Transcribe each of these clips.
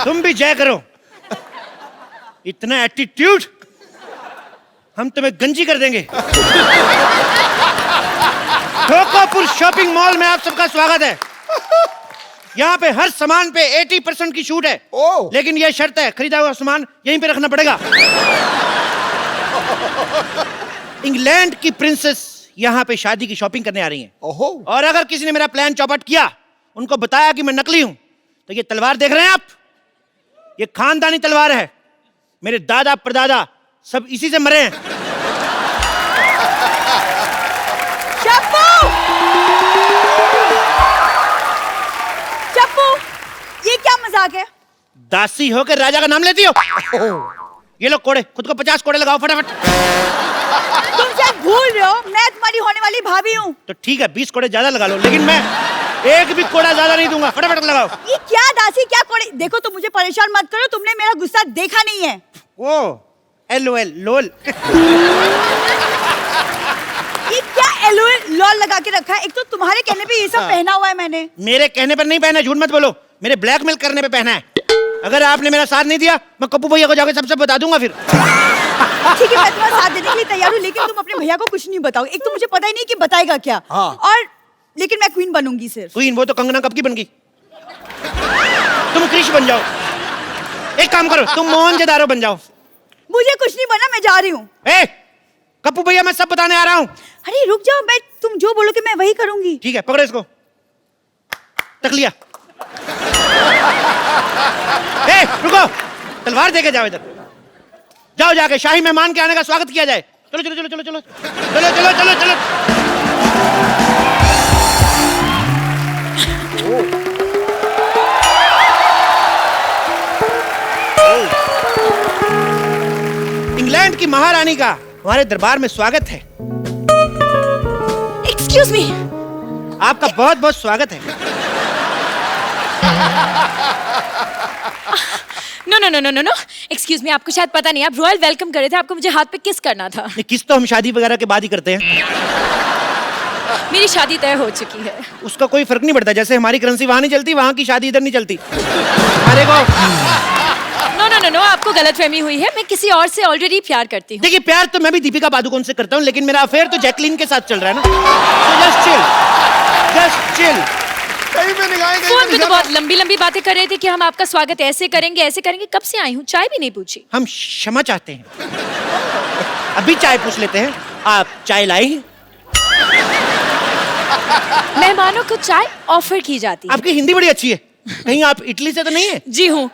तुम भी जय करो। इतना एटीट्यूड, हम तुम्हें गंजी कर देंगे। ढोकापुर शॉपिंग मॉल में आप सबका स्वागत है। यहाँ पे हर सामान पे 80% की छूट है। लेकिन यह शर्त है, खरीदा हुआ सामान यहीं पे रखना पड़ेगा। इंग्लैंड की प्रिंसेस यहाँ पे शादी की शॉपिंग करने आ रही हैं। और अगर किसी ने मेरा प्लान चौपट किया, उनको बताया कि मैं नकली हूं, तो ये तलवार देख रहे हैं आप, ये खानदानी तलवार है। मेरे दादा परदादा सब इसी से मरे हैं। चप्पू! चप्पू, ये क्या मजाक है? दासी होकर राजा का नाम लेती हो? ये लो कोड़े, खुद को 50 कोड़े लगाओ फटाफट। तुम शायद भूल रहे हो, मैं तुम्हारी होने वाली भाभी हूँ। तो ठीक है, 20 कोड़े ज्यादा लगा लो, लेकिन मैं एक भी कोड़ा ज्यादा नहीं दूंगा। फटाफट लगाओ। ये क्या दासी, क्या कोड़े? देखो, तुम मुझे परेशान मत करो, तुमने मेरा गुस्सा देखा नहीं है। ओ LOL लोल। ये क्या LOL लॉल लगा के रखा है? एक तो तुम्हारे कहने पे ये सब पहना हुआ है मैंने। मेरे कहने पर नहीं पहना, झूठ मत बोलो। मेरे ब्लैकमेल करने पे पहना है। अगर आपने मेरा साथ नहीं दिया, मैं कप्पू भैया को जाकर सबसे बता दूंगा फिर। ठीक है, मैं तुम्हारा साथ देने के लिए तैयार हूँ, लेकिन तुम अपने भैया को कुछ नहीं बताओ। एक तो मुझे पता ही नहीं कि बताएगा क्या। और लेकिन मैं क्वीन बनूंगी सिर्फ। क्वीन? वो तो कंगना कब की बन गई। तुम क्रिश बन जाओ। एक काम करो, तुम मोहनजोदारो बन जाओ। मुझे कुछ नहीं बना, मैं जा रही हूँ। कप्पू भैया, मैं सब बताने आ रहा हूँ। अरे रुक जाओ, मैं तुम जो बोलोगे मैं वही करूंगी। ठीक है, पकड़ो इसको। तक लिया। रुको, तलवार देके जाओ इधर। जाओ, जाके शाही मेहमान के आने का स्वागत किया जाए। चलो चलो चलो चलो चलो चलो चलो चलो चलो। इंग्लैंड की महारानी का हमारे दरबार में स्वागत है। Excuse me. आपका बहुत बहुत स्वागत है। No no no no no no, excuse me, आपको शायद पता नहीं, आप रॉयल वेलकम कर रहे थे, आपको मुझे हाथ पे किस करना था। किस तो हम शादी वगैरह के बाद ही करते हैं। मेरी शादी तय हो चुकी है। उसका कोई फर्क नहीं पड़ता, जैसे हमारी करेंसी वहां नहीं चलती, वहां की शादी इधर नहीं चलती। अरे को नो नो नो नो, आपको गलतफहमी हुई है, मैं किसी और से ऑलरेडी प्यार करती हूँ। देखिए, प्यार तो मैं भी दीपिका पादुकोण से करता हूँ, लेकिन मेरा अफेयर तो जैकलीन के साथ चल रहा है ना। Just chill, just chill. Phone पे तो बहुत लंबी लंबी बातें कर रहे थे कि हम आपका स्वागत ऐसे करेंगे ऐसे करेंगे। कब से आई हूँ, चाय भी नहीं पूछी। हम क्षमा चाहते हैं। अभी चाय पूछ लेते हैं। आप चाय लाई? मेहमानों को चाय ऑफर की जाती है। आपकी हिंदी बड़ी अच्छी है। कहीं आप इटली से तो नहीं है? जी हूँ,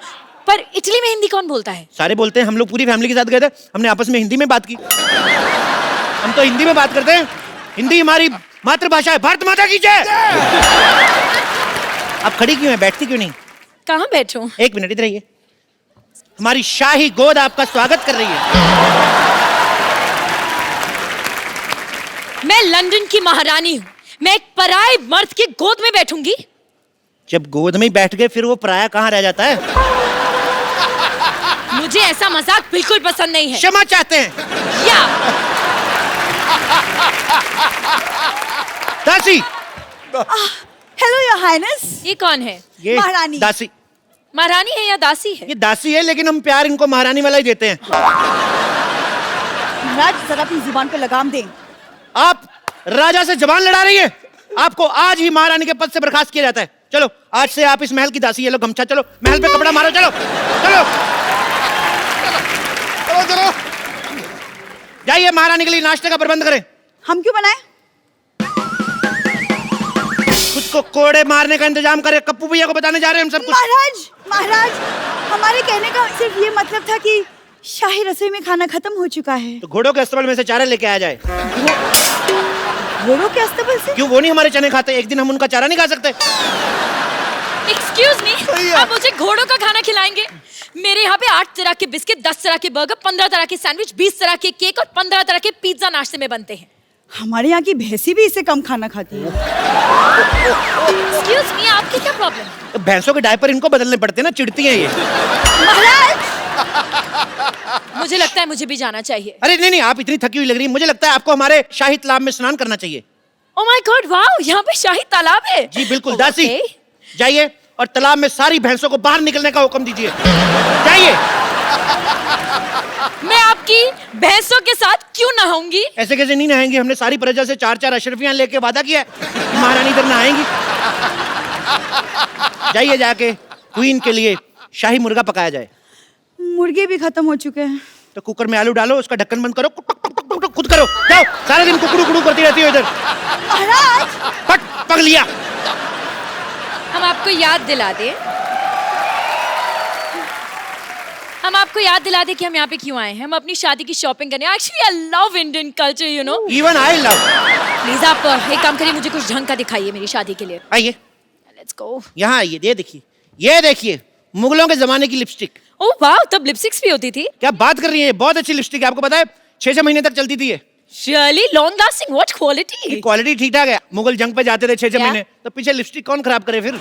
पर इटली में हिंदी कौन बोलता है? सारे बोलते हैं। हम लोग पूरी फैमिली के साथ गए थे, हमने आपस में हिंदी में बात की। हम तो हिंदी में बात करते हैं। हिंदी हमारी मातृभाषा है। भारत माता की जय। आप खड़ी क्यों है, बैठती क्यों नहीं? कहाँ बैठूं? एक मिनट इधर आइए। हमारी शाही गोद आपका स्वागत कर रही है। मैं लंदन की महारानी हूँ, मैं एक पराये मर्द की गोद में बैठूंगी? जब गोद में बैठ गए, फिर वो पराया कहाँ रह जाता है? मुझे ऐसा मजाक बिल्कुल पसंद नहीं है। क्षमा चाहते हैं। या दासी। Hello your highness. ये कौन है? ये महारानी। दासी। महारानी है या दासी है? ये दासी है, लेकिन हम प्यार इनको महारानी वाला ही देते हैं। महाराज, जरा अपनी जुबान पे लगाम दें। आप राजा से जबान लड़ा रही है। आपको आज ही महारानी के पद से बर्खास्त किया जाता है। चलो, आज से आप इस महल की दासी है। लो गमछा, चलो महल पे कपड़ा मारो। चलो चलो चलो चलो, जाइए महारानी के लिए नाश्ते का प्रबंध करें। हम क्यों बनाए? खुद को कोड़े मारने का इंतजाम करें। कप्पू भैया को बताने जा रहे हैं हम सब कुछ। महाराज, महाराज, हमारे कहने का सिर्फ ये मतलब था कि शाही रसोई में खाना खत्म हो चुका है। तो घोड़ों के अस्तबल में से चारा लेके आ जाए। घोड़ों के अस्तबल से? क्यों, वो नहीं हमारे चने खाते? एक दिन हम उनका चारा नहीं खा सकते? एक्सक्यूज मी, आप मुझे घोड़ों का खाना खिलाएंगे? मेरे यहाँ पे 8 तरह के बिस्किट, 10 तरह के बर्गर, 15 तरह के सैंडविच, 20 तरह के केक और 15 तरह के पिज्जा नाश्ते में बनते हैं। हमारे यहाँ की भैंसी भी इससे कम खाना खाती है। एक्सक्यूज मी, आपकी क्या प्रॉब्लम है? तो भैंसों के डायपर इनको बदलने पड़ते हैं ना, चिढ़ती हैं ये। महाराज, मुझे लगता है मुझे भी जाना चाहिए। अरे नहीं नहीं, आप इतनी थकी हुई लग रही है, मुझे लगता है आपको हमारे शाही तालाब में स्नान करना चाहिए। ओह माय गॉड, वाओ, यहाँ पे शाही तालाब है। जी बिल्कुल। दासी, जाइए और तालाब में सारी भैंसों को बाहर निकलने का हुक्म दीजिए। जाइए। मैं आपकी भैंसों के साथ क्यों नहाऊंगी? ऐसे कैसे नहीं नहाएंगी? हमने सारी प्रजा से 4-4 अशरफियां लेके वादा किया है, महारानी इधर नहाएंगी। जाइए, जाके क्वीन के लिए शाही मुर्गा पकाया जाए। मुर्गे भी खत्म हो चुके हैं। तो कुकर में आलू डालो, उसका ढक्कन बंद करो, खुद करो। जाओ, सारा दिन कुकड़ू कुकड़ू करती रहती हो इधर। महाराज पक लिया। हम आपको याद दिला दें कि हम यहाँ पे क्यों आए हैं। हम अपनी शादी की शॉपिंग करने। Actually I love Indian culture, you know. Even I love. Please आप एक काम करिए, मुझे कुछ ढंग का दिखाइए मेरी शादी के लिए। आइए, लेट्स गो। यहाँ आइए, ये देखिए मुगलों के जमाने की लिपस्टिक। ओह वाह, तब लिपस्टिक्स भी होती थी? क्या बात कर रही है, बहुत अच्छी लिपस्टिक है। आपको पता है 6-6 महीने तक चलती थी ये। Really long lasting, what quality? Quality ठीक ठाक है। मुगल जंग पे जाते थे 6-6 क्या? महीने, तो पीछे लिपस्टिक कौन खराब करे फिर?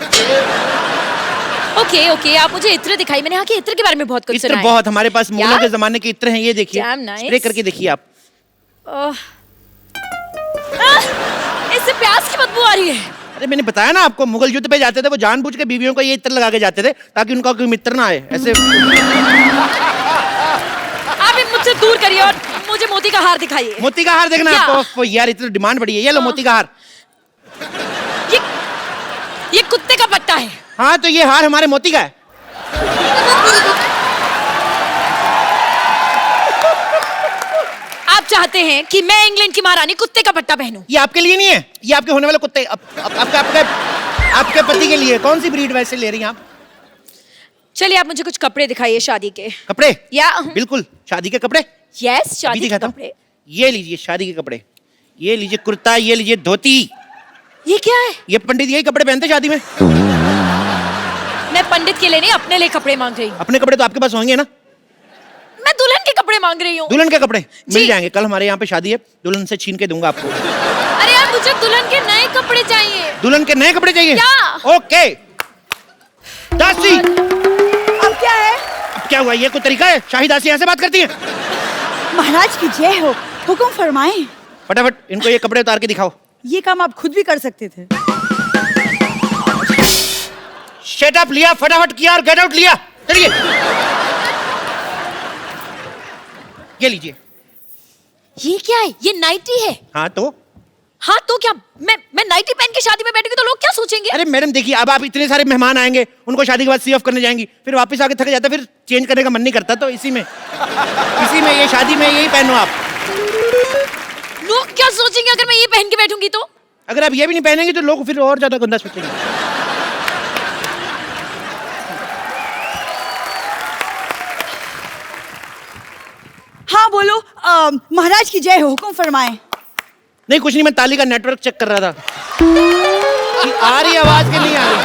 ओके, आप मुझे इत्र दिखाइए। मैंने यहाँ के इत्र के बारे में बहुत कुछ इत्र सुना है। बहुत, हमारे पास मुगलों के जमाने के इत्र हैं, ये देखिए। Damn nice. स्प्रे करके देखिए आप। इससे प्याज की बदबू आ रही है। अरे मैंने बताया ना आपको, मुगल युद्ध पे जाते थे वो जानबूझ के बीवियों को ये इत्र लगा के जाते थे ताकि उनका कोई मित्र ना आए। ऐसे आप मुझसे दूर करिए और मुझे मोती का हार दिखाइए। मोती का हार देखना है क्या? आपको? यार इतनी डिमांड बढ़ी है, ये लो मोती का हार। ये कुत्ते का पट्टा है। हाँ, तो ये हार हमारे मोती का है। आप चाहते हैं कि मैं इंग्लैंड की महारानी कुत्ते का पट्टा पहनूं? ये आपके लिए नहीं है, ये आपके होने वाले कुत्ते, आपके पति के लिए। कौन सी ब्रीड वैसे ले रही हैं आप? चलिए आप मुझे कुछ कपड़े दिखाइए शादी के। कपड़े? या बिल्कुल, शादी के कपड़े। यस, शादी के दिखाता हूं। कपड़े। ये लीजिए शादी के कपड़े, ये लीजिए कुर्ता, ये लीजिए धोती। ये क्या है? ये पंडित यही कपड़े पहनते शादी में। मैं पंडित के लिए नहीं, अपने लिए कपड़े मांग रही हूँ। अपने कपड़े तो आपके पास होंगे ना? मैं दुल्हन के कपड़े मांग रही हूँ। दुल्हन के कपड़े मिल जी। जाएंगे, कल हमारे यहाँ पे शादी है, दुल्हन से छीन के दूंगा आपको। अरे यार, मुझे दुल्हन के नए कपड़े चाहिए। दुल्हन के नए कपड़े चाहिए? क्या? ओके। दासी, अब क्या है? अब क्या हुआ? ये कोई तरीका है? शाही दासी ऐसे बात करती है? महाराज की जय हो, हुक्म फरमाएं। फटाफट इनको ये कपड़े उतार के दिखाओ। ये काम आप खुद भी कर सकते थे। शट अप लिया, फटाफट किया और गेट आउट लिया। चलिए, ये लीजिए। ये क्या है? ये नाइटी है। हाँ तो क्या मैं नाइटी पहन के शादी में बैठूंगी तो लोग क्या सोचेंगे? अरे मैडम देखिए, अब आप इतने सारे मेहमान आएंगे, उनको शादी के बाद सी ऑफ करने जाएंगी, फिर वापस आके थक जाता, फिर चेंज करने का मन नहीं करता, तो इसी में ये शादी में यही पहनो आप। लोग क्या सोचेंगे अगर मैं ये पहन के बैठूंगी तो? अगर आप ये भी नहीं पहनेंगे तो लोग फिर और ज्यादा गंदा सोचेंगे। हाँ बोलो, महाराज की जय हो, हुक्म फरमाएं। नहीं कुछ नहीं, मैं ताली का नेटवर्क चेक कर रहा था कि आ रही आवाज कि नहीं आ रही।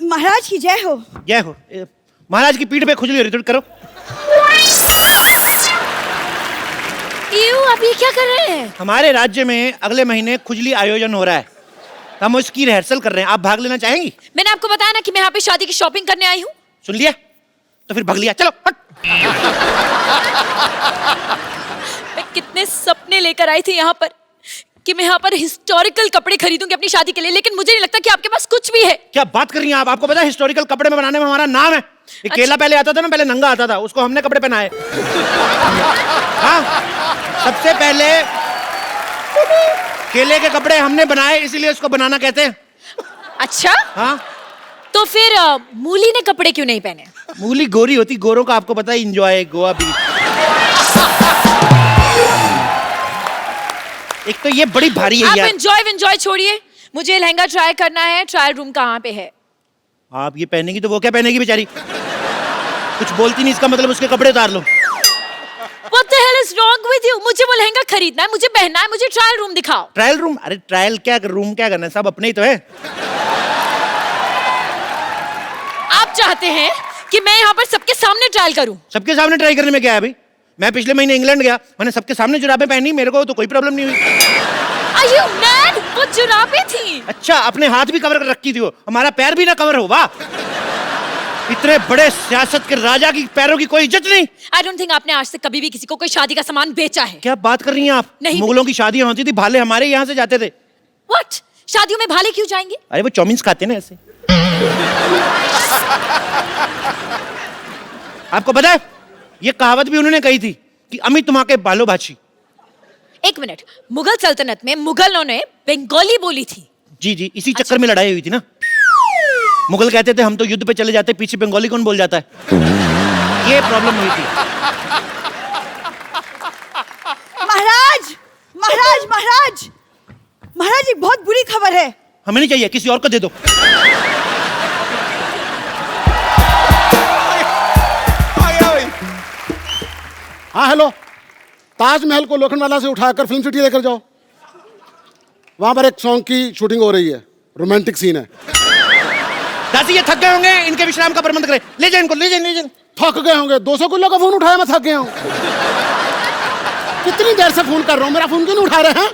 महाराज की जय हो। जय हो। महाराज की पीठ पे खुजली हो रही, थोड़ी करो। आप ये क्या कर रहे हैं? हमारे राज्य में अगले महीने खुजली आयोजन हो रहा है, हम उसकी रिहर्सल कर रहे हैं। आप भाग लेना चाहेंगी? मैंने आपको बताया ना कि मैं यहाँ पे शादी की शॉपिंग करने आई हूँ। सुन लिया? तो फिर भाग लिया, चलो हट। मैं कितने सपने लेकर आई थी यहाँ पर कि मैं यहाँ पर हिस्टोरिकल कपड़े खरीदूंगी अपनी शादी के लिए, लेकिन मुझे नहीं लगता कि आपके पास कुछ भी है। क्या बात कर रही हैं आप? आपको पता है हिस्टोरिकल कपड़े में बनाने में हमारा नाम है। ये केला पहले आता था ना, पहले नंगा आता था, उसको हमने कपड़े पहनाए। हाँ, सबसे पहले केले के कपड़े हमने बनाए, इसीलिए उसको बनाना कहते हैं। अच्छा, हाँ, तो फिर मूली ने कपड़े क्यों नहीं पहने? मूली गोरी होती, गोरों का आपको पता है एंजॉय गोवा बीच। एक तो ये बड़ी भारी है आप यार। एंजॉय छोड़िए, मुझे लहंगा ट्राई करना है। ट्रायल रूम कहाँ पे है? आप ये पहनेगी तो वो क्या पहनेगी बेचारी? कुछ बोलती नहीं, इसका मतलब उसके कपड़े उतार लो। What the hell is wrong with you? मुझे वो लहंगा खरीदना है, मुझे पहनना है, मुझे ट्रायल रूम दिखाओ। Trial room? अरे ट्रायल क्या, रूम क्या करना है, सब अपने ही तो है। आप चाहते हैं कि मैं यहाँ पर सबके सामने ट्रायल करूं? सबके सामने ट्राई करने में क्या है अभी? मैं पिछले महीने इंग्लैंड गया, मैंने सबके सामने जुराबें पहनी, मेरे को तो कोई प्रॉब्लम नहीं हुई। Are you mad? वो जुराबें थी। अच्छा, अपने हाथ भी कवर कर रखी थी वो, हमारा पैर भी ना कवर हो। वाह, इतने बड़े सियासत के राजा की पैरों की कोई इज्जत नहीं। I don't think आपने आज तक कभी भी किसी को कोई शादी का सामान बेचा है। क्या बात कर रही हैं आप? नहीं। मुगलों की शादियां होती थी, भाले हमारे यहाँ से जाते थे। What? शादियों में भाले क्यों जाएंगे? अरे वो चाउमीन खाते ना ऐसे। आपको पता है ये कहावत भी उन्होंने कही थी कि अमी तुम्हारे बालो भाची। एक मिनट, मुगल सल्तनत में मुगलों ने बंगाली बोली थी। जी जी, इसी चक्कर में लड़ाई हुई थी ना। मुगल कहते थे हम तो युद्ध पे चले जाते, पीछे बंगाली कौन बोल जाता है, ये प्रॉब्लम हुई थी। महाराज महाराज महाराज महाराज, एक बहुत बुरी खबर है। हमें नहीं चाहिए, किसी और को दे दो। हाँ हेलो, ताजमहल को लोखंडवाला से उठाकर फिल्म सिटी लेकर जाओ। वहां पर एक सॉन्ग की शूटिंग हो रही है, रोमांटिक सीन है। दासी ये थक गए होंगे, इनके विश्राम का प्रबंध करें। ले जाए इनको, ले जाए, ले जाए। थक गए होंगे, 200 किलो का फोन उठाया, मैं थक गया हूँ। कितनी देर से फोन कर रहा हूँ, मेरा फोन क्यों नहीं उठा रहे हैं?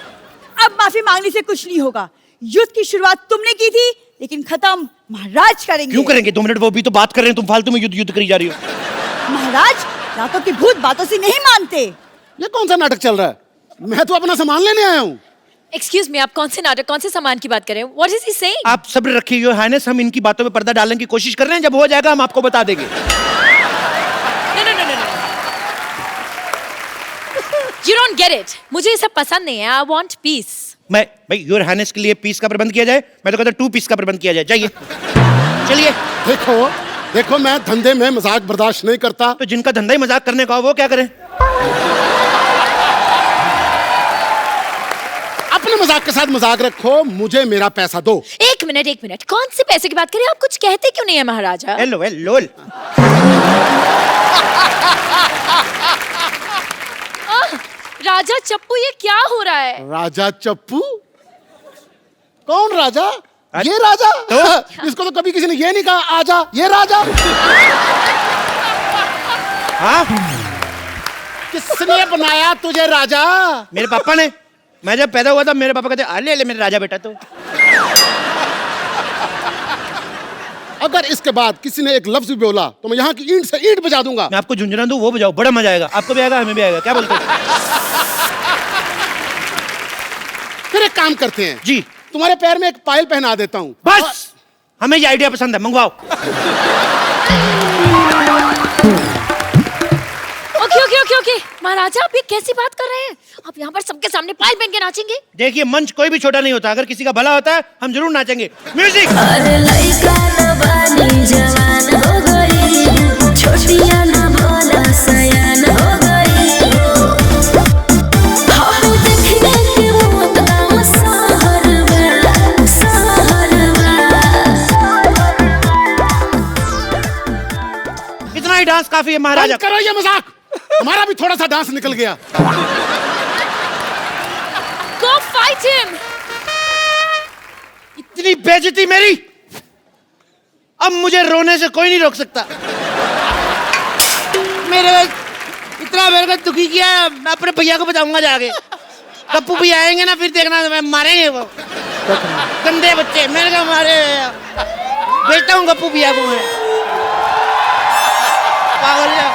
अब माफी मांगने से कुछ नहीं होगा। युद्ध की शुरुआत तुमने की थी, लेकिन खत्म महाराज करेंगे। क्यों करेंगे? 2 मिनट, वो भी तो बात कर रहे हैं, तुम फालतू में युद्ध युद्ध करी जा रही हो। महाराज रातों की भूत बातों से नहीं मानते। ये कौन सा नाटक चल रहा है? मैं तो अपना सामान लेने आया हूँ। एक्सक्यूज मी, आप कौन से नाटक, कौन से सामान की बात कर रहे हैं? What is he saying? आप सब्र रखिए योर हाइनेस, हम इनकी बातों में पर्दा डालने की कोशिश कर रहे हैं, जब हो जाएगा हम आपको बता देंगे। No no no no, you don't get it. मुझे ये सब पसंद नहीं है। I want peace. मैं भाई योर हाइनेस के लिए पीस का प्रबंध किया जाए, मैं तो कहता 2 पीस का प्रबंध किया जाए। जाइए, चलिए। देखो देखो, मैं धंधे में मजाक बर्दाश्त नहीं करता। तो जिनका धंधा ही मजाक करने का हो वो क्या करें? अपने मजाक के साथ मजाक रखो, मुझे मेरा पैसा दो। एक मिनट, कौन से पैसे की बात करें? आप कुछ कहते क्यों नहीं है महाराजा? Hello hello. राजा चप्पू, ये क्या हो रहा है? राजा चप्पू? कौन राजा? ये राजा? तो? इसको तो कभी किसी ने ये नहीं कहा आजा, ये राजा। हाँ, किसने बनाया तुझे राजा? मेरे पापा ने। मैं जब पैदा हुआ था मेरे पापा कहते ले ले मेरे राजा बेटा। तो अगर इसके बाद किसी ने एक लफ्ज भी बोला तो मैं यहाँ की ईंट से ईंट बजा दूंगा। मैं आपको झुंझुना दूं, वो बजाओ, बड़ा मजा आएगा। आपको भी आएगा, हमें भी आएगा। क्या बोलते हो? फिर एक काम करते हैं जी, तुम्हारे पैर में एक पायल पहना देता हूँ। बस हमें ये आइडिया पसंद है, मंगवाओ। ओके महाराजा, आप ये कैसी बात कर रहे हैं? आप यहाँ पर सबके सामने पायल पहन के नाचेंगे? देखिए, मंच कोई भी छोटा नहीं होता, अगर किसी का भला होता है हम जरूर नाचेंगे। म्यूजिक। अरे लइका न बानी जवान हो गई, छोटिया न भोला सयान हो गई। हम देखने के मौत गाँव सहरवा, सहरवा। इतना ही डांस काफी है महाराजा। बंद करो ये मजाक, हमारा भी थोड़ा सा डांस निकल गया। Go fight him! इतनी बेइज्जती मेरी, अब मुझे रोने से कोई नहीं रोक सकता। इतना मेरे को दुखी किया, मैं अपने भैया को बताऊंगा जाके। गप्पू भी आएंगे ना, फिर देखना मैं मारेंगे वो गंदे बच्चे। मेरे को मारे, भेजता हूँ गप्पू भैया को मैं। पागल है।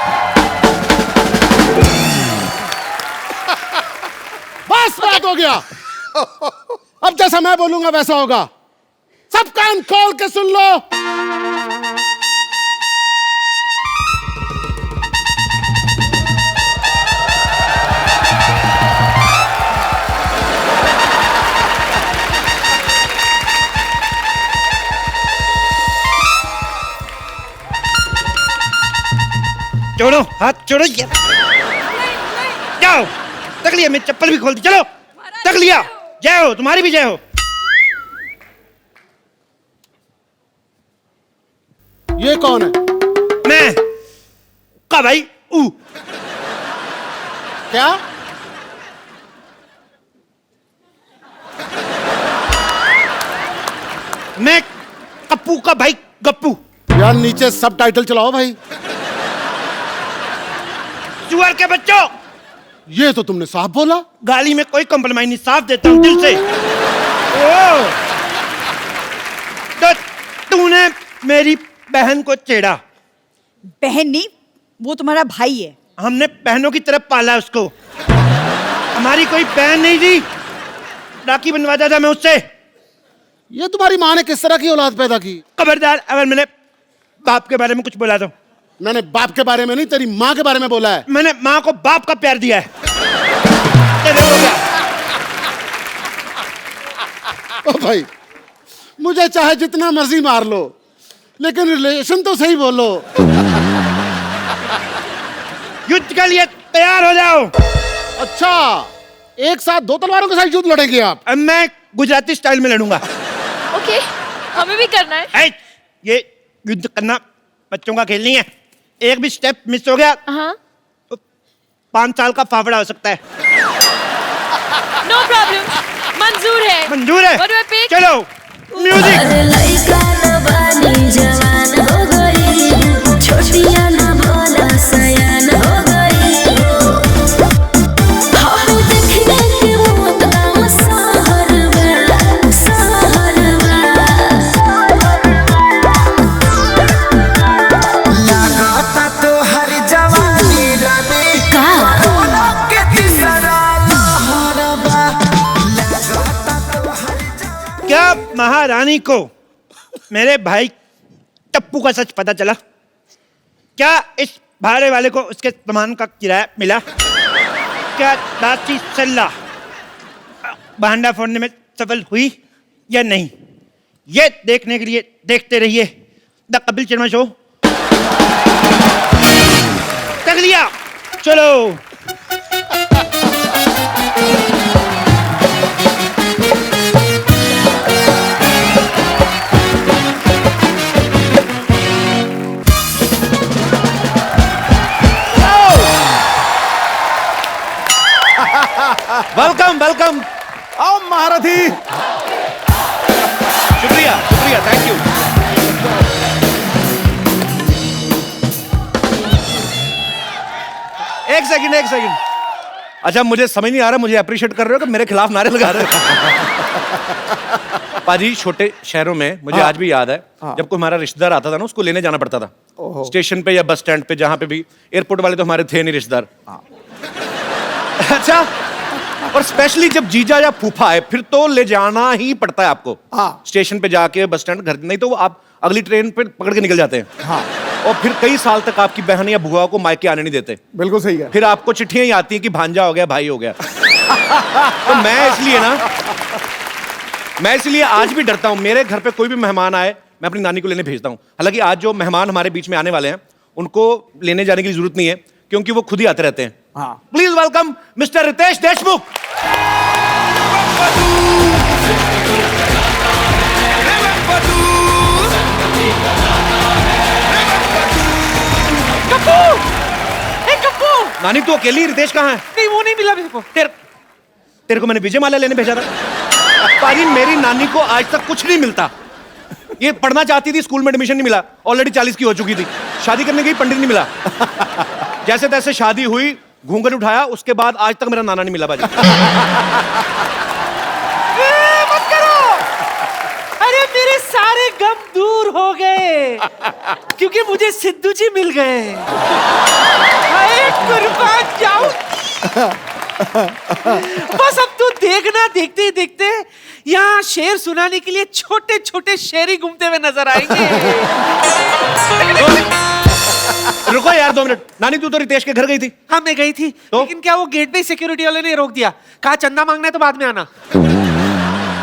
बस बात हो गया। अब जैसा मैं बोलूंगा वैसा होगा। सब कान खोल के सुन लो। छोड़ो हाथ, छोड़ो यार। जाओ, तक लिया, मैं चप्पल भी खोल दी। चलो, तक लिया। जय हो, तुम्हारी भी जय हो। ये कौन है? मैं का भाई ऊ। क्या? मैं कप्पू का भाई गप्पू। यार नीचे सब टाइटल चलाओ भाई। सुअर के बच्चों, ये तो तुमने साफ बोला। गाली में कोई कॉम्प्रोमाइज नहीं, साफ देता हूँ दिल से। ओ, तो तूने मेरी बहन को छेड़ा। बहन नहीं, वो तुम्हारा भाई है। हमने बहनों की तरफ पाला उसको। हमारी कोई बहन नहीं थी, राखी बनवाता था मैं उससे। ये तुम्हारी माँ ने किस तरह की औलाद पैदा की? खबरदार अगर मैंने बाप के बारे में कुछ बोला तो। मैंने बाप के बारे में नहीं, तेरी माँ के बारे में बोला है। मैंने माँ को बाप का प्यार दिया है। तेरे को क्या? ओ भाई, मुझे चाहे जितना मर्जी मार लो, लेकिन रिलेशन तो सही बोलो। युद्ध के लिए तैयार हो जाओ। अच्छा, एक साथ दो तलवारों के साथ युद्ध लड़ेंगे आप? अब मैं गुजराती स्टाइल में लड़ूंगा। ओके, हमें भी करना है। है, ये युद्ध करना बच्चों का खेल नहीं है। एक भी स्टेप मिस हो गया हाँ, तो 5 साल का फाफड़ा हो सकता है। नो प्रॉब्लम, मंजूर है। मंजूर है? What do I pick? चलो म्यूजिक। अरे लइका न बानी जवान हो गई, छोटिया न भोला सयान हो गई। हाय देखने के मौत का सहरवा, सहरवा। लागता तो हर जवानी रानी का के तीसरा लहरवा। लागता तो हर क्या महारानी को मेरे भाई टप्पू का सच पता चला? क्या इस भाड़े वाले को उसके सामान का किराया मिला? क्या दासी सल्ला भांडा फोड़ने में सफल हुई या नहीं? ये देखने के लिए देखते रहिए द कपिल शर्मा शो। तक लिया, चलो। Welcome welcome. आओ महारथी। शुक्रिया शुक्रिया, थैंक यू। एक सेकंड एक सेकंड। अच्छा, मुझे समझ नहीं आ रहा, मुझे अप्रिशिएट कर रहे हो कि मेरे खिलाफ नारे लगा रहे हो? पाजी, छोटे शहरों में मुझे आज भी याद है जब कोई हमारा रिश्तेदार आता था ना, उसको लेने जाना पड़ता था स्टेशन पे या बस स्टैंड पे, जहां पे भी। एयरपोर्ट वाले तो हमारे थे नहीं रिश्तेदार। अच्छा, और स्पेशली जब जीजा या फूफा है फिर तो ले जाना ही पड़ता है आपको। स्टेशन पे जाके, बस स्टैंड, घर, नहीं तो आप अगली ट्रेन पे पकड़ के निकल जाते हैं। और फिर कई साल तक आपकी बहन या बुआ को मायके आने नहीं देते। बिल्कुल सही है। फिर आपको चिट्ठियां ही आती हैं कि भांजा हो गया, भाई हो गया। तो मैं इसलिए आज भी डरता हूं। मेरे घर पे कोई भी मेहमान आए, मैं अपनी नानी को लेने भेजता हूं। हालांकि आज जो मेहमान हमारे बीच में आने वाले हैं उनको लेने जाने की जरूरत नहीं है, क्योंकि वो खुद ही आते रहते हैं। Please welcome mister Ritesh Deshmukh. नानी, तू अकेली? रितेश कहाँ है? नहीं, वो नहीं मिला मेरे को। तेरे को मैंने विजय माल्या लेने भेजा था। पाजी, मेरी नानी को आज तक कुछ नहीं मिलता। ये पढ़ना चाहती थी, स्कूल में एडमिशन नहीं मिला, ऑलरेडी 40 की हो चुकी थी। शादी करने गई, पंडित नहीं मिला। जैसे तैसे शादी हुई, घूंघट उठाया, उसके बाद आज तक मेरा नाना नहीं मिला। बाजी मत करो। अरे मेरे सारे गम दूर हो गए क्योंकि मुझे सिद्धू जी मिल गए। अरे कुर्बान जाऊं। बस अब तू देखना, देखते ही देखते यहाँ शेर सुनाने के लिए छोटे छोटे शेर घूमते हुए नजर आएंगे। रुको यार 2 मिनट। नानी, तू तो रितेश के घर गई थी। हाँ, मैं गई थी तो? लेकिन क्या वो गेट पे सिक्योरिटी वाले ने रोक दिया, कहा चंदा मांगना है तो बाद में आना।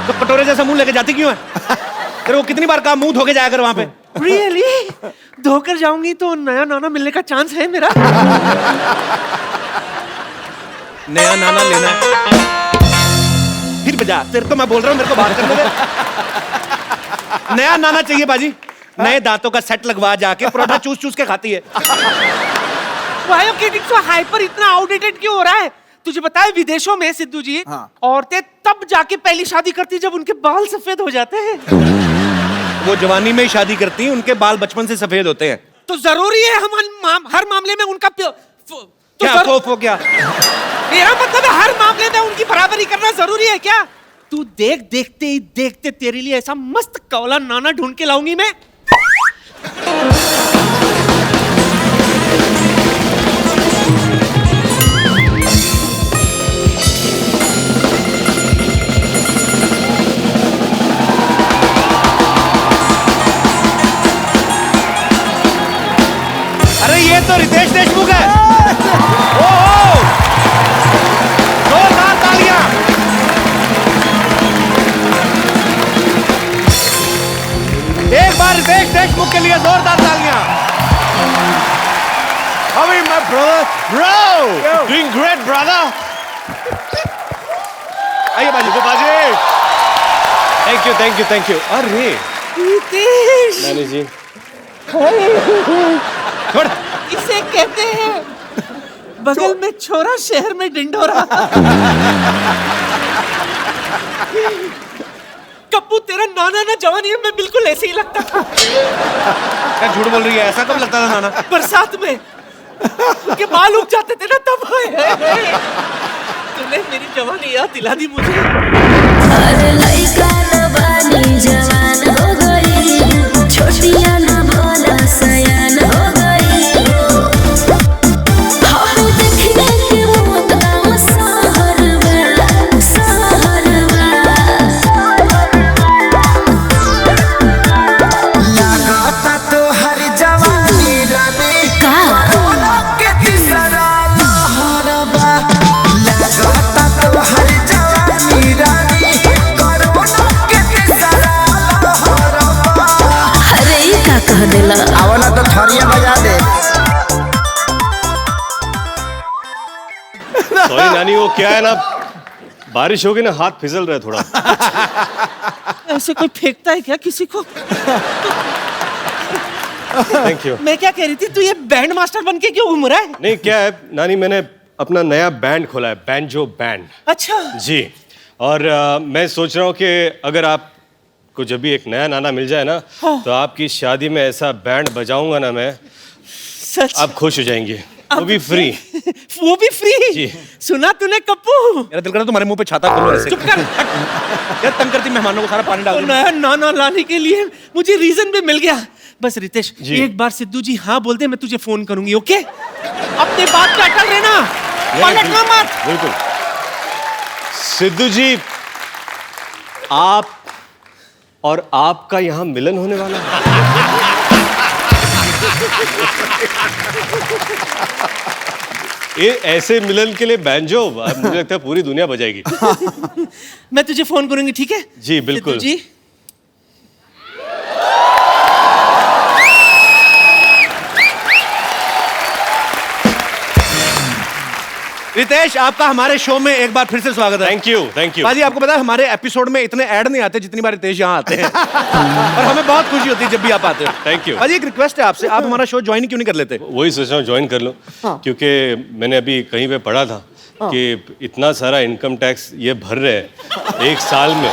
तो कटोरे जैसा मुंह लेके जाती क्यों है? तेरे को कितनी बार कहा मुंह धो के जाया कर वहां पे। रियली? धोकर जाऊंगी तो नया नाना मिलने का चांस है मेरा। नया नाना लेना है? फिर बजा, तेरे को मैं बोल रहा हूँ, मेरे को बात करने दे। नया नाना चाहिए बाजी। नए दांतों का सेट लगवा जाके परोठा चूस चूस के खाती है। Why you getting so hyper? इतना आउटडेटेड क्यों हो रहा है? तुझे पता है विदेशों में सिद्धू जी, औरतें तब जाके पहली शादी करती जब उनके बाल सफेद हो जाते हैं। वो जवानी में ही शादी करती हैं, उनके बाल बचपन से सफेद होते हैं। तो जरूरी है हम हर मामले में उनका क्या? मेरा मतलब है हर मामले में उनकी बराबरी करना जरूरी है क्या? तू देखते ही देखते तेरे लिए ऐसा मस्त कौला नाना ढूंढ के लाऊंगी मैं। लिए जोरदार तालियां। How are you, my brother? Bro, doing great, brother. आइए बाजी। बाजी, thank you. अरे रितेश, नानी जी, छोड़। इसे कहते हैं बगल में छोरा, शहर में डिंडोरा। कप्पू, तेरा नाना ना जवानी में बिल्कुल ऐसे ही लगता था। क्या झूठ बोल रही है? ऐसा कब लगता था नाना? बरसात में उनके बाल उग जाते थे ना, तब। तूने मेरी जवानी याद दिला दी मुझे। अरे लइका न बानी जवान हो गई, छोटिया न भोला सयान हो गई। हम देखने के मौत गाँव सहरवा। लगाता तो हर जवानी रानी का के तीसरा लहरबा। लगाता तो हर जवानी रानी कोरोना के तीसरा लहरबा। अरे ई का कह देला। आवला तो थरिया बजा दे। सॉरी नानी, वो क्या है ना, बारिश होगी ना, हाथ फिसल रहा है थोड़ा। ऐसे कोई फेंकता है क्या किसी को? Thank you. मैं क्या कह रही थी, तू ये बैंड मास्टर बन के क्यों घूम रहा है? नहीं, क्या है नानी, मैंने अपना नया बैंड खोला है, बैंजो बैंड। अच्छा, जी, और मैं सोच रहा हूँ कि अगर आपको जब भी एक नया नाना मिल जाए ना, तो आपकी शादी में ऐसा बैंड बजाऊंगा ना मैं, सच? आप खुश हो जाएंगे। वो भी फ्री। वो भी फ्री? जी। सुना तूने कप्पू? मेरा दिल कर रहा है तुम्हारे मुंह पे छाता खोलो ऐसे। चुप कर। यार तंग करती मेहमानों को, सारा पानी डाल वो दिया। नया नाना लाने के लिए मुझे रीजन भी मिल गया। बस रितेश, जी। एक बार सिद्धू जी हाँ बोल दे, मैं तुझे फोन करूंगी। ओके? अपने बात पे अटल रहना, पलटना मत। बिल्कुल। सिद्धू जी, आप और आपका यहाँ मिलन होने वाला है। ये ऐसे मिलन के लिए बैंजो, मुझे लगता है पूरी दुनिया बजाएगी। मैं तुझे फोन करूंगी, ठीक है? जी बिल्कुल। सिद्धू जी, रितेश, आपका हमारे शो में एक बार फिर से स्वागत है। Thank you. बाजी, आपको पता है हमारे एपिसोड में इतने ऐड नहीं आते जितनी बार रितेश यहाँ आते हैं। और हमें बहुत खुशी होती है जब भी आप आते हो। Thank you। बाजी, एक रिक्वेस्ट है आपसे, आप हमारा शो ज्वाइन क्यों नहीं कर लेते? वही सोच रहा हूँ ज्वाइन कर लूँ, क्योंकि मैंने अभी कहीं पे पढ़ा था कि इतना सारा इनकम टैक्स ये भर रहे हैं एक साल में,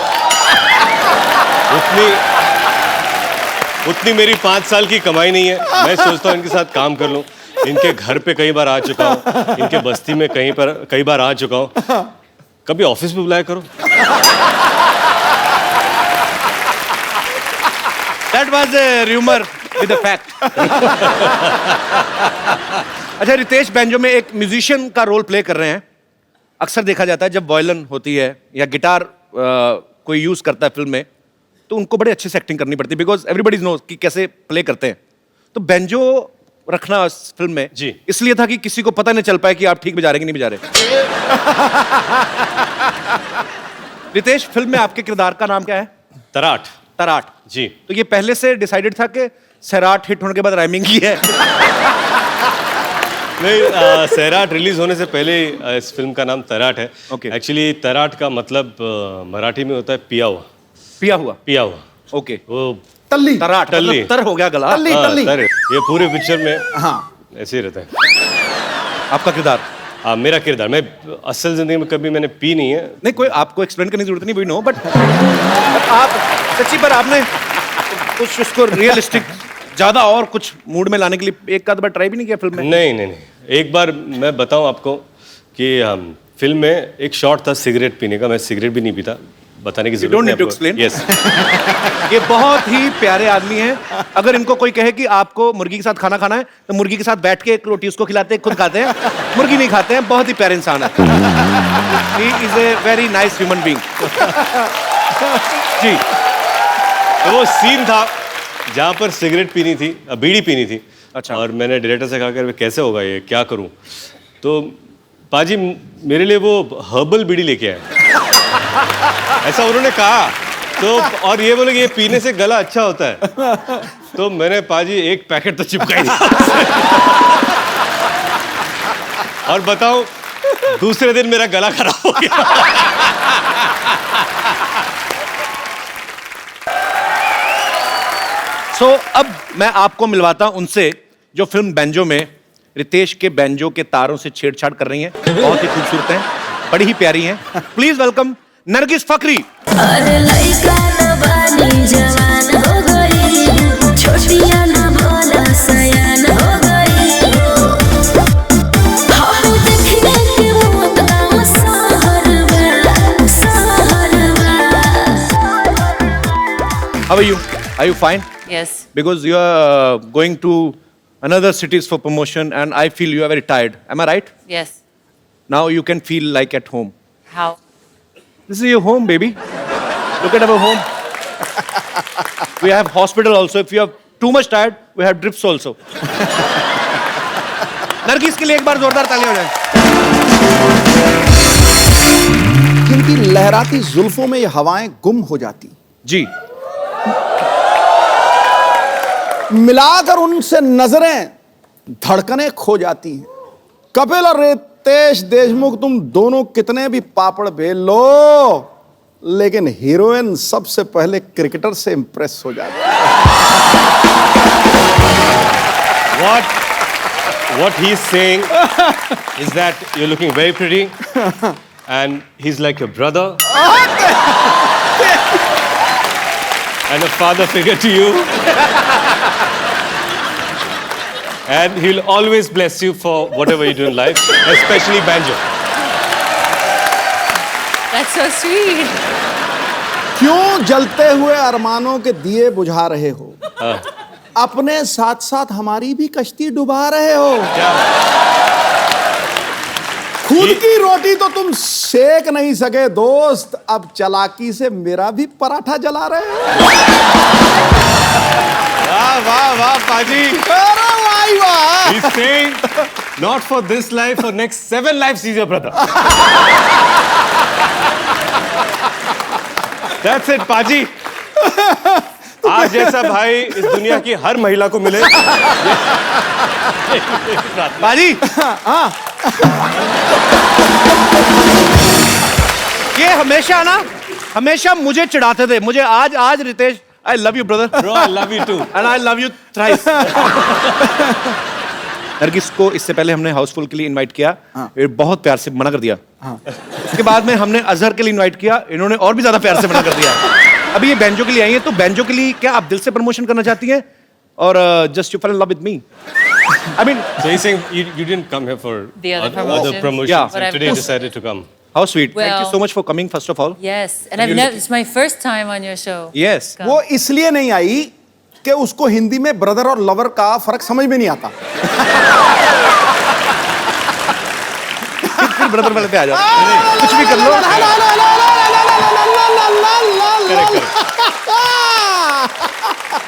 उतनी मेरी 5 साल की कमाई नहीं है। मैं सोचता हूँ इनके साथ काम कर लूँ। इनके घर पे कई बार आ चुका हूँ, इनके बस्ती में कई बार आ चुका हूँ। कभी ऑफिस में बुलाया करो। That was a rumor with a fact। अच्छा रितेश, बैंजो में एक म्यूजिशियन का रोल प्ले कर रहे हैं। अक्सर देखा जाता है जब वायलिन होती है या गिटार कोई यूज करता है फिल्म में, तो उनको बड़े अच्छे से एक्टिंग करनी पड़ती है, बिकॉज एवरीबडी नोज कि कैसे प्ले करते हैं। तो बैंजो रखना इस फिल्म में जी इसलिए था कि किसी को पता नहीं चल पाए कि आप ठीक बजा रहे कि नहीं बजा रहे। रितेश, फिल्म में आपके किरदार का नाम क्या है? तराट। तराट। जी। तो ये पहले से डिसाइडेड था कि सैराट हिट होने के बाद राइमिंग की है? नहीं, सैराट रिलीज होने से पहले इस फिल्म का नाम तराट है। Okay। एक्चुअली तराट का मतलब मराठी में होता है पिया हुआ। पिया हुआ। पिया हुआ। ओके। वो तल्ली। तराट टल्ली। मतलब तर हो गया गला। तल्ली हाँ, तल्ली। तर। ये पूरे पिक्चर में हाँ। ऐसे ही रहता है। आपका किरदार? मेरा किरदार, मैं असल जिंदगी में कभी मैंने पी नहीं है। नहीं, कोई आपको एक्सप्लेन करने की जरूरत नहीं, वी नो, बट आप सच्ची पर आपने कुछ उसको रियलिस्टिक ज्यादा और कुछ मूड में लाने के लिए एक आध बार ट्राई भी नहीं किया फिल्म में? नहीं। एक बार मैं बताऊं आपको कि फिल्म में एक शॉट था सिगरेट पीने का। मैं सिगरेट भी नहीं पीता, बताने की जरूरत don't need to explain। Yes. ये बहुत ही प्यारे आदमी हैं। अगर इनको कोई कहे कि आपको मुर्गी के साथ खाना खाना है, तो मुर्गी के साथ बैठ के एक रोटी उसको खिलाते हैं, खुद खाते हैं, मुर्गी नहीं खाते हैं। बहुत ही प्यारे इंसान है। He is a very nice human being. जी। तो वो सीन था जहाँ पर सिगरेट पीनी थी, बीड़ी पीनी थी। अच्छा। और मैंने डायरेक्टर से कहा कि कैसे होगा ये, क्या करूं? तो पाजी मेरे लिए वो हर्बल बीड़ी लेके आए। ऐसा उन्होंने कहा तो और ये बोले कि ये पीने से गला अच्छा होता है, तो मैंने पाजी एक पैकेट तो चिपका दिया। और बताऊं, दूसरे दिन मेरा गला खराब हो गया। सो अब मैं आपको मिलवाता हूं उनसे जो फिल्म बैंजो में रितेश के बैंजो के तारों से छेड़छाड़ कर रही हैं। बहुत ही खूबसूरत हैं, बड़ी ही प्यारी हैं। Please welcome Nargis Fakhri. अरे लइका न बानी जवान हो गई, छोटिया न भोला सयान हो गई। हम देखने के बहुत गाँव सहरवा, सहरवा। How are you? Are you fine? Yes. Because you are going to another cities for promotion and I feel you are very tired. Am I right? Yes. Now you can feel like at home. How? This is your home, baby. Look at our home. We have hospital also. If you are too much tired, we have drips also. Nargis के लिए एक बार जोरदार तालियां हो जाए। जिनकी लहराती जुल्फों में ये हवाएं गुम हो जाती, जी, मिलाकर उनसे नजरें धड़कनें खो जाती हैं। कपिल और रितेश देशमुख, तुम दोनों कितने भी पापड़ बेल लो, लेकिन हीरोइन सबसे पहले क्रिकेटर से इंप्रेस हो जाती है। What he's saying is that you're looking very pretty, and he's like your brother, and a father figure to you. And he'll always bless you for whatever you do in life, especially banjo. That's so sweet. क्यों जलते हुए अरमानों के दिए बुझा रहे हो? अपने साथ साथ हमारी भी कश्ती डुबा रहे हो। खुद की रोटी तो तुम सेक नहीं सके दोस्त, अब चालाकी से मेरा भी पराठा जला रहे हो। वाह वाह वाह पाजी। अरे वाह वाह। He's saying, not for this life, for next 7 lives he's your brother. That's it, पाजी। आज जैसा भाई इस दुनिया की हर महिला को मिले। बाजी, ये हमेशा मुझे चिढ़ाते थे। मुझे आज Ritesh, I love you brother. Bro, I love you too. And I love you thrice. Nargis को इससे पहले हमने हाउसफुल के लिए इनवाइट किया, ये बहुत प्यार से मना कर दिया। उसके बाद में हमने अजहर के लिए इनवाइट किया, इन्होंने और भी ज्यादा प्यार से मना कर दिया। अभी ये बैंजो के लिए आई है, तो बैंजो के लिए क्या आप दिल से प्रमोशन करना चाहती हैं, और just you fall in love with me? I mean, So he's saying you didn't come here for The other other promotions, Yeah. But and I've- today decided to come. how sweet. Thank you Well- so much for coming first of all. Yes. And I've never, it's my first time on your show. Yes. Come. वो इसलिए नहीं आई कि उसको हिंदी में brother और lover का फर्क समझ में नहीं आता। फिर ब्रदर वाले पे आ जाओ, कुछ भी कर लो।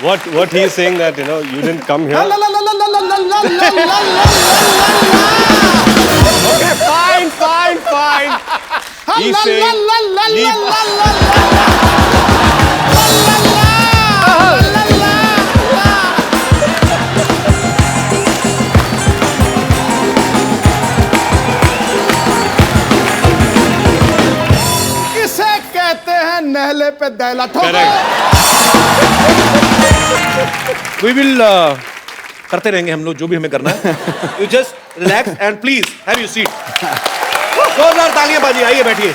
What he is saying that you didn't come here. Okay, fine. He's saying leave. इसे कहते हैं नहले पे दैला ठोको। We will करते रहेंगे हम लोग जो भी हमें करना है। You just relax and please have your seat. जोरदार तालियां बाजी, आइए बैठिए।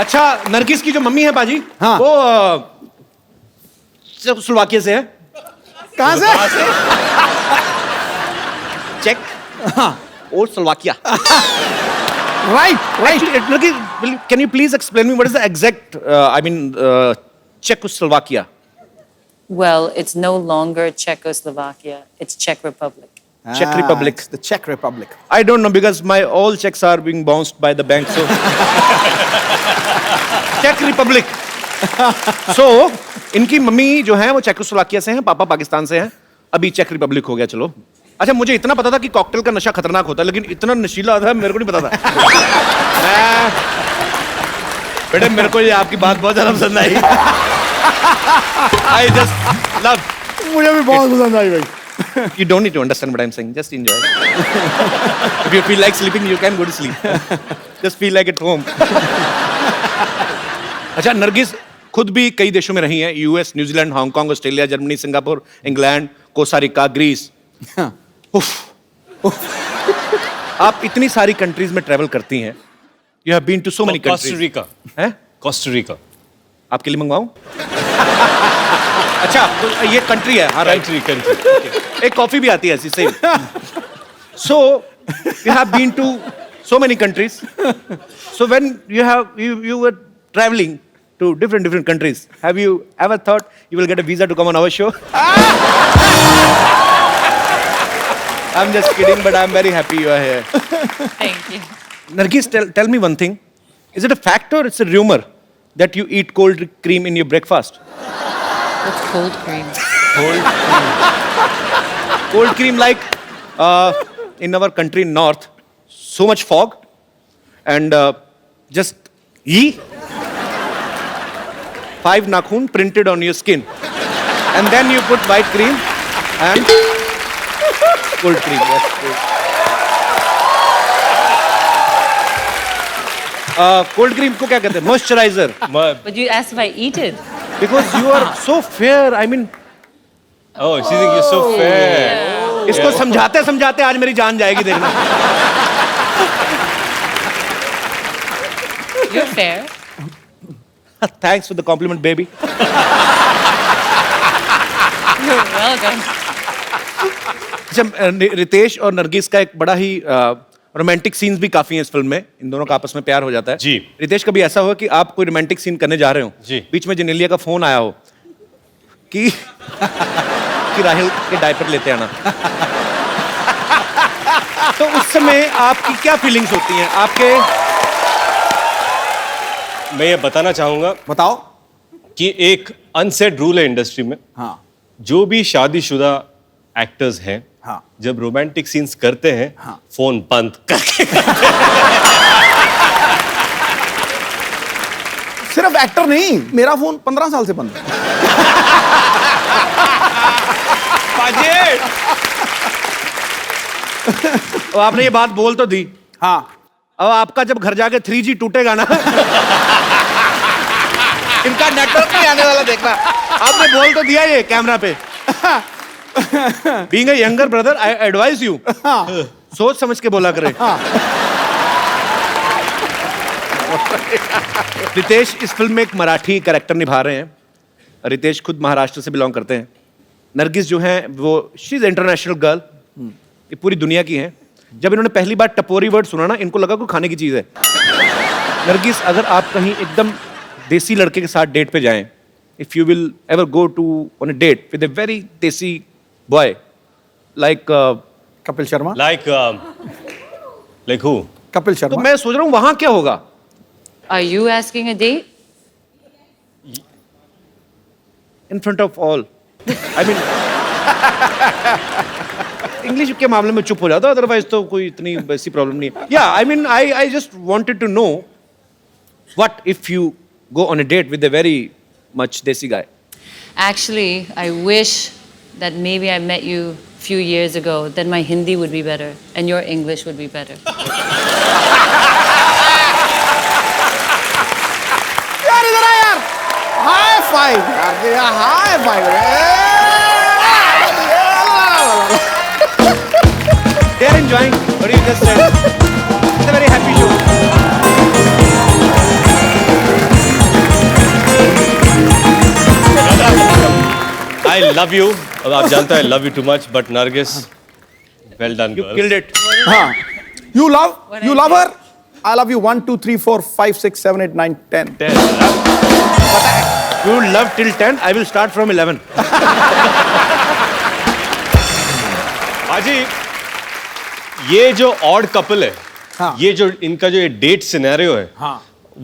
अच्छा, नरगिस की जो मम्मी है बाजी, हाँ। वो स्लोवाकिया से है। कहाँ से? चेक और Slovakia. Right. Actually, Nurgi, can you please explain me what is the exact, Czechoslovakia? Well, it's no longer Czechoslovakia. It's Czech Republic. Czech Republic. It's the Czech Republic. I don't know because my all checks are being bounced by the bank, so. Czech Republic. So, इनकी mummy जो है वो Czechoslovakia से हैं, पापा पाकिस्तान से हैं, अभी चेक रिपब्लिक हो गया। चलो, अच्छा, मुझे इतना पता था कि कॉकटेल का नशा खतरनाक होता है, लेकिन इतना नशीला था मेरे को नहीं पता था। बेटे मेरे को ये आपकी बात बहुत ज्यादा पसंद आई। I just love. मुझे भी बहुत पसंद आई भाई। You don't need to understand what I'm saying. Just enjoy. If you feel like sleeping, you can go to sleep. Just feel like at home. अच्छा, नरगिस खुद भी कई देशों में रही हैं, US, New Zealand, Hong Kong, Australia, Germany, Singapore, England, Costa Rica, Greece. आप इतनी सारी कंट्रीज में ट्रैवल करती हैं। You have been to so many countries. Costa Rica हैं? कोस्टारिका आपके लिए मंगवाऊं? अच्छा, तो ये कंट्री है। हाँ, कंट्री कंट्री एक कॉफी भी आती है ऐसी same. So you have been to so many countries. So when you were traveling to different countries, have you ever thought you will get a visa to come on our show? I'm just kidding, but I'm very happy you are here. Thank you. Nargis, tell me one thing. Is it a fact or it's a rumor that you eat cold cream in your breakfast? What's cold cream? Cold cream, like in our country north, so much fog and just 5 nakhun printed on your skin, and then you put white cream and cold cream. Yes, cold cream को क्या कहते हैं? Moisturizer. But you asked if I eat it. Because you are so fair. I mean, Oh, she thinks you're so fair. इसको समझाते समझाते आज मेरी जान जाएगी, देखना। You're fair. Thanks for the compliment, baby. You're welcome. अच्छा, रितेश और नरगिस का एक बड़ा ही रोमांटिक सीन्स भी काफी हैं इस फिल्म में। इन दोनों का आपस में प्यार हो जाता है। जी। रितेश, कभी ऐसा हुआ कि आप कोई रोमांटिक सीन करने जा रहे हो, जी। बीच में जेनेलिया का फोन आया हो कि राहिल के डायपर लेते आना, तो उस समय आपकी क्या फीलिंग्स होती हैं आपके? मैं ये बताना चाहूंगा बताओ। कि एक अनसेड रूल है इंडस्ट्री में। हाँ। जो भी शादीशुदा एक्टर्स हैं, हाँ। जब रोमांटिक सीन्स करते हैं, हाँ। फोन बंद करके सिर्फ एक्टर नहीं, मेरा फोन 15 साल से बंद है। तो आपने ये बात बोल तो दी। हाँ। अब आपका जब घर जाके 3G टूटेगा ना, इनका नेटवर्क नहीं आने वाला, देखना। आपने बोल तो दिया ये कैमरा पे। Being a younger brother, I advise you. सोच समझ के बोला करें। रितेश इस फिल्म में एक मराठी कैरेक्टर निभा रहे हैं। रितेश खुद महाराष्ट्र से बिलोंग करते हैं। नरगिस जो है वो शी इज इंटरनेशनल गर्ल, ये पूरी दुनिया की हैं। जब इन्होंने पहली बार टपोरी वर्ड सुना ना, इनको लगा कोई खाने की चीज है। नरगिस, अगर आप कहीं एकदम देसी लड़के के साथ डेट पे जाएं, if you will ever go to on a date with a very desi boy like Kapil Sharma. Like who? Kapil तो शर्मा। मैं सोच रहा हूँ वहां क्या होगा? Are you asking a date? In front of all, I mean English के मामले में चुप हो जाता, अदरवाइज तो कोई इतनी वैसी प्रॉब्लम नहीं है। या I mean I just wanted to know what if you go on a date with a very much desi guy. Actually, I wish that maybe I met you a few years ago. Then my Hindi would be better and your English would be better. यार इधर आ यार, high five यार, high five. They are enjoying what you just said. It's a very happy show. I love you. अब आप जानते हैं I love you too much, but Nargis, well done, You girl. killed it. हाँ। You love her? I love you 1, 2, 3, 4, 5, 6, 7, 8, 9, 10. 10. You love till 10. I will start from 11. बाजी, ये जो odd couple है, हाँ। ये जो इनका जो ये डेट सिनेरियो है, हाँ।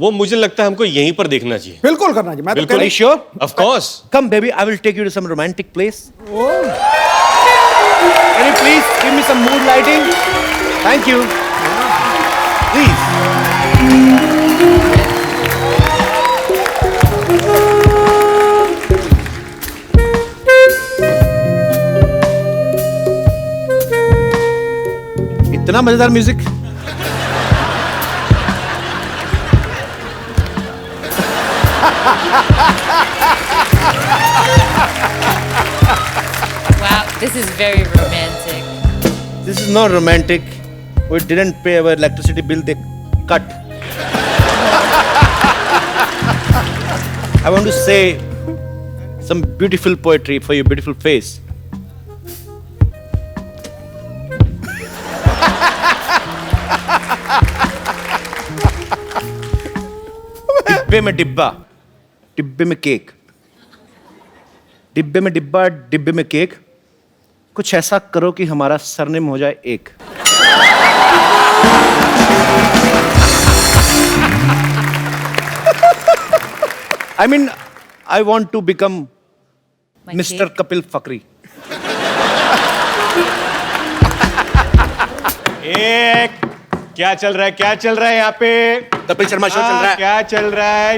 वो मुझे लगता है हमको यहीं पर देखना चाहिए। बिल्कुल करना चाहिए। मैं तो बिल्कुल। कह Are you sure? Of course. Come, baby. I will take you to some romantic place. Can you please give me some mood lighting? Thank you. Please. इतना मजेदार music. Wow, this is very romantic. This is not romantic. We didn't pay our electricity bill, they cut. I want to say some beautiful poetry for your beautiful face. डिब्बे में डिब्बा, डिब्बे में cake, डिब्बे में डिब्बा, डिब्बे में केक। कुछ ऐसा करो कि हमारा सरनेम हो जाए एक। I mean, I want to become My Mr. cake? Kapil Fakri. एक क्या चल रहा है, क्या चल रहा है यहाँ पे? कपिल शर्मा शो चल रहा है। क्या चल रहा है?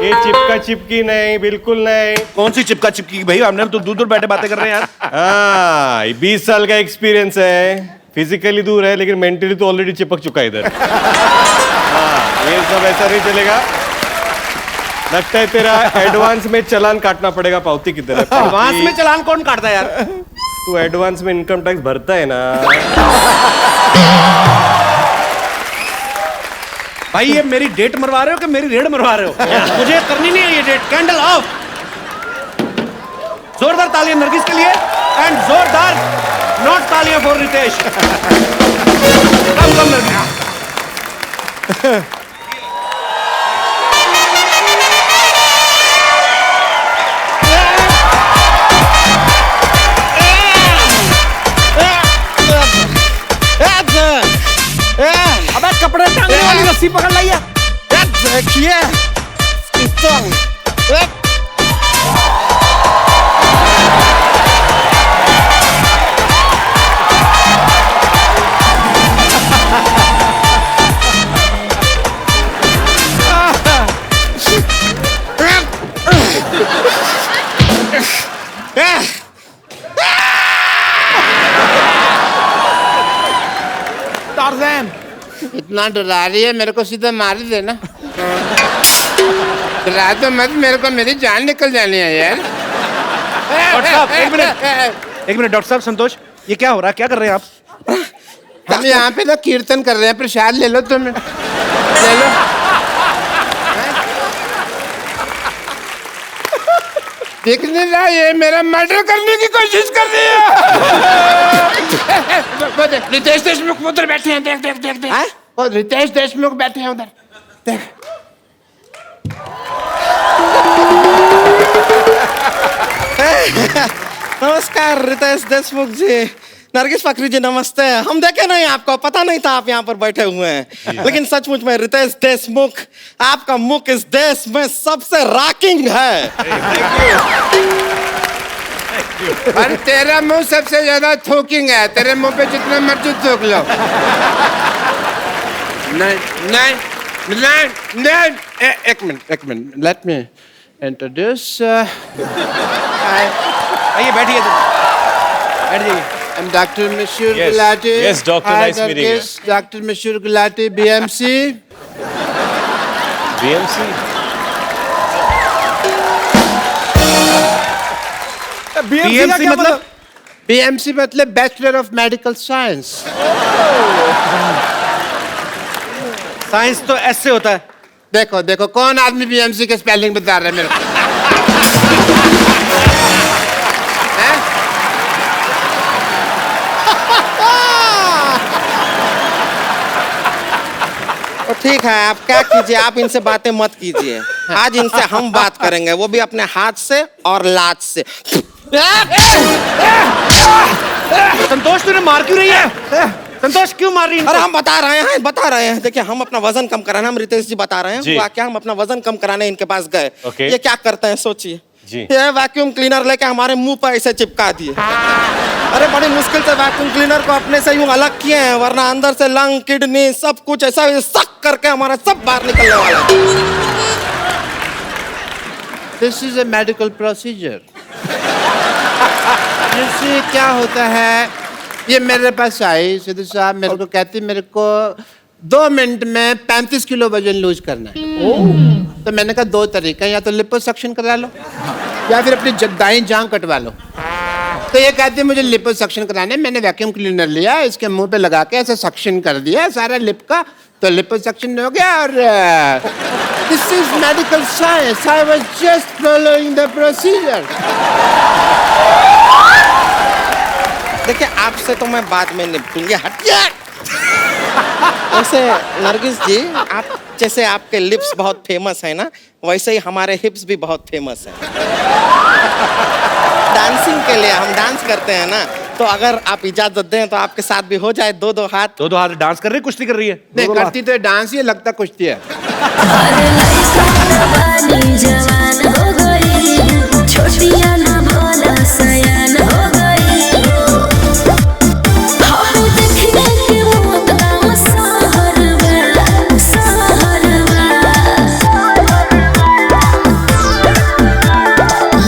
ये चिपका चिपकी नहीं, बिल्कुल नहीं। कौन सी चिपका चिपकी भाई? हमने तो दूर दूर बैठे बातें कर रहे हैं यार। हाँ, 20 साल का एक्सपीरियंस है। फिजिकली दूर है लेकिन मेंटली तो ऑलरेडी चिपक चुका है इधर। हाँ, ये सब ऐसा नहीं चलेगा। लगता है तेरा एडवांस में चालान काटना पड़ेगा पावती की तरह। एडवांस में चालान कौन काटता है यार? तू एडवांस में इनकम टैक्स भरता है ना। भाई ये मेरी डेट मरवा रहे हो कि मेरी रेड मरवा रहे हो? मुझे करनी नहीं है ये डेट। Candle of. जोरदार तालियां नरगिस के लिए एंड जोरदार नॉट तालियां फॉर रितेश। कम कम नरगिस। अबे कपड़े टांगने वाली रस्सी पकड़ लाई है। देखिए टार्ज़न, इतना डरा रही है, मेरे को सीधा मार ही देना। डरा तो मत, मेरे को मेरी जान निकल जानी है यार। डॉक्टर साहब एक मिनट डॉक्टर साहब। संतोष, ये क्या हो रहा है? क्या कर रहे हैं आप? हम यहाँ पे ना कीर्तन कर रहे हैं। प्रसाद ले लो तुम, ले लो। देख नहीं रहा, ये मेरा मर्डर करने की कोशिश कर रही है। रितेश देशमुख उधर बैठे हैं, देख देख देख देख। वो रितेश देशमुख बैठे हैं उधर, देख। नमस्कार रितेश देशमुख जी, नरगिस फकरी जी नमस्ते। हम देखे नहीं आपको, पता नहीं था आप यहाँ पर बैठे हुए हैं, लेकिन सचमुच में रितेश देशमुख, आपका मुख इस देश में सबसे रॉकिंग है। और तेरा मुंह सबसे ज्यादा थूकिंग है। तेरे मुंह पे जितना मर्जी थूक लो। नहीं नहीं नहीं नहीं, एक मिनट, लेट मी इंट्रोड्यूस। आइए बैठिए, बैठ जाइए। I'm Dr. Mashur Yes. Gulati. Yes, doctor, Hi, nice meeting you. Dr. Mashur Gulati, BMC. BMC? BMC मतलब? BMC मतलब Bachelor of Medical Science. Science तो ऐसे होता है। देखो देखो कौन आदमी BMC के स्पेलिंग बता रहा है मेरे को। तो ठीक है, आप क्या कीजिए, आप इनसे बातें मत कीजिए। आज इनसे हम बात करेंगे, वो भी अपने हाथ से और लात से। संतोष तूने मार क्यों रही है? संतोष क्यों मार रही है? अरे हम बता रहे हैं। देखिए हम अपना वजन कम कराना, हम रितेश जी बता रहे हैं। हुआ क्या, हम अपना वजन कम कराने इनके पास गए। ये क्या करते हैं सोचिए, ये वैक्यूम क्लीनर लेके हमारे मुंह पर ऐसे चिपका दिए। अरे बड़ी मुश्किल से वैक्यूम क्लीनर को अपने से यूं अलग किए हैं, वरना अंदर से लंग, किडनी सब कुछ ऐसा सक करके हमारा सब बाहर निकलने वाला है। This is a medical procedure. जिससे क्या होता है ये मेरे पास आई सिद्धू साहब, मेरे को कहती मेरे को 2 मिनट में 35 किलो वजन लूज करना है। तो मैंने कहा 2 तरीका, या तो लिपोसक्शन करा लो या फिर अपनी दाईं जांग कटवा लो। तो ये कहती है मुझे लिपोसक्शन कराना है। मैंने वैक्यूम क्लीनर लिया, इसके मुंह पे लगा के ऐसे सक्शन कर दिया सारा लिप का, तो लिपोसक्शन हो गया। और this is medical science, I was just following the procedure. देखिए आपसे तो मैं बाद में निपटूंगी, हटिए। वैसे नरगिस जी, आप जैसे आपके लिप्स बहुत फेमस है ना, वैसे ही हमारे हिप्स भी बहुत फेमस है। डांसिंग के लिए हम डांस करते हैं ना, तो अगर आप इजाजत दें तो आपके साथ भी हो जाए 2-2 हाथ। 2-2 हाथ डांस कर रही, कुश्ती कर रही है। नहीं करती तो डांस ही लगता कुश्ती है। जवान हो गई, छोटिया ना बोला सयान हो गई। हम देखने के मुद्दा सहरवा, सहरवा।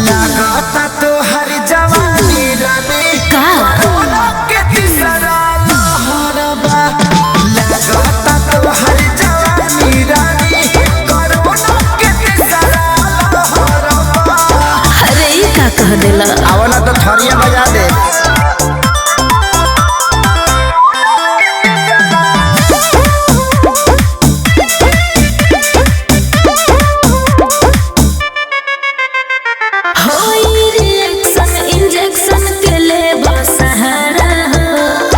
लगाता तो हर जवानी रानी का के तीसरा लहरबा। लगाता तो हर जवानी रानी कोरोना के तीसरा लहरबा। अरे ई का कह देला। आवला तो थरिया बजा दे। होई रिएक्शन इंजेक्शन के ले सहारा।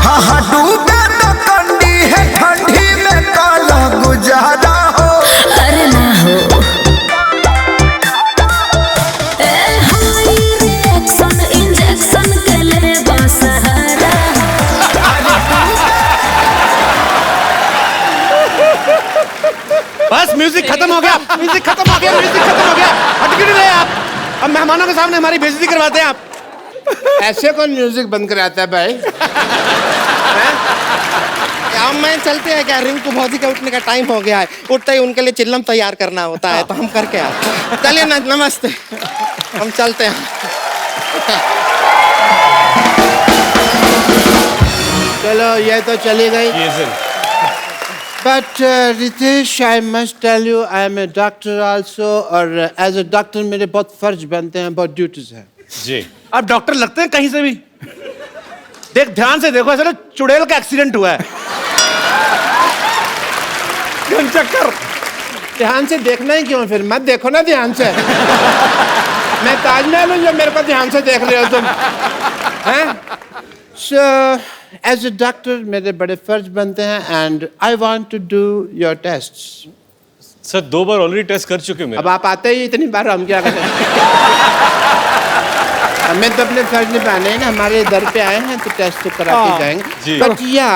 हाँ हाँ डूबे तो कंडी है ठंडी में काला गुजारा हो। अरे ना हो। ए होई रिएक्शन इंजेक्शन के ले सहारा। बस म्यूजिक खत्म हो गया, म्यूजिक खत्म हो गया, म्यूजिक खत्म हो गया। हट क्यों नहीं रहे आप? अब मेहमानों के सामने हमारी बेइज्जती करवाते हैं आप। ऐसे कौन म्यूजिक बंद कराता है भाई? अब मैं चलते हैं क्या? रिंकू भौजी का उठने का टाइम हो गया है, उठते ही उनके लिए चिल्लम तैयार करना होता है, तो हम करके आते हैं। चलिए ना, नमस्ते, हम चलते हैं। चलो ये तो चली गई। But Ritesh, I must tell you, I am a doctor also, और एज ए डॉक्टर मेरे बहुत फर्ज बनते हैं, बहुत ड्यूटीज हैं। जी। आप डॉक्टर लगते हैं कहीं से भी। देख ध्यान से देखो, ऐसा ना चुड़ैल का एक्सीडेंट हुआ है। चक्कर। ध्यान से देखना ही क्यों? फिर मत देखो ना ध्यान से। मैं ताजमहल हूँ जो मेरे को ध्यान से देख रहे हो तुम, हैं? So as a doctor मेरे बड़े फर्ज बनते हैं, and I want to do your tests. Sir 2 बार ऑलरेडी टेस्ट कर चुके मैं। अब आप आते ही इतनी बार, हम क्या करें? हमें तो अपने फर्ज निभाने हैं ना, हमारे दर पे आए हैं तो टेस्ट तो करा के जाएंगे। बट या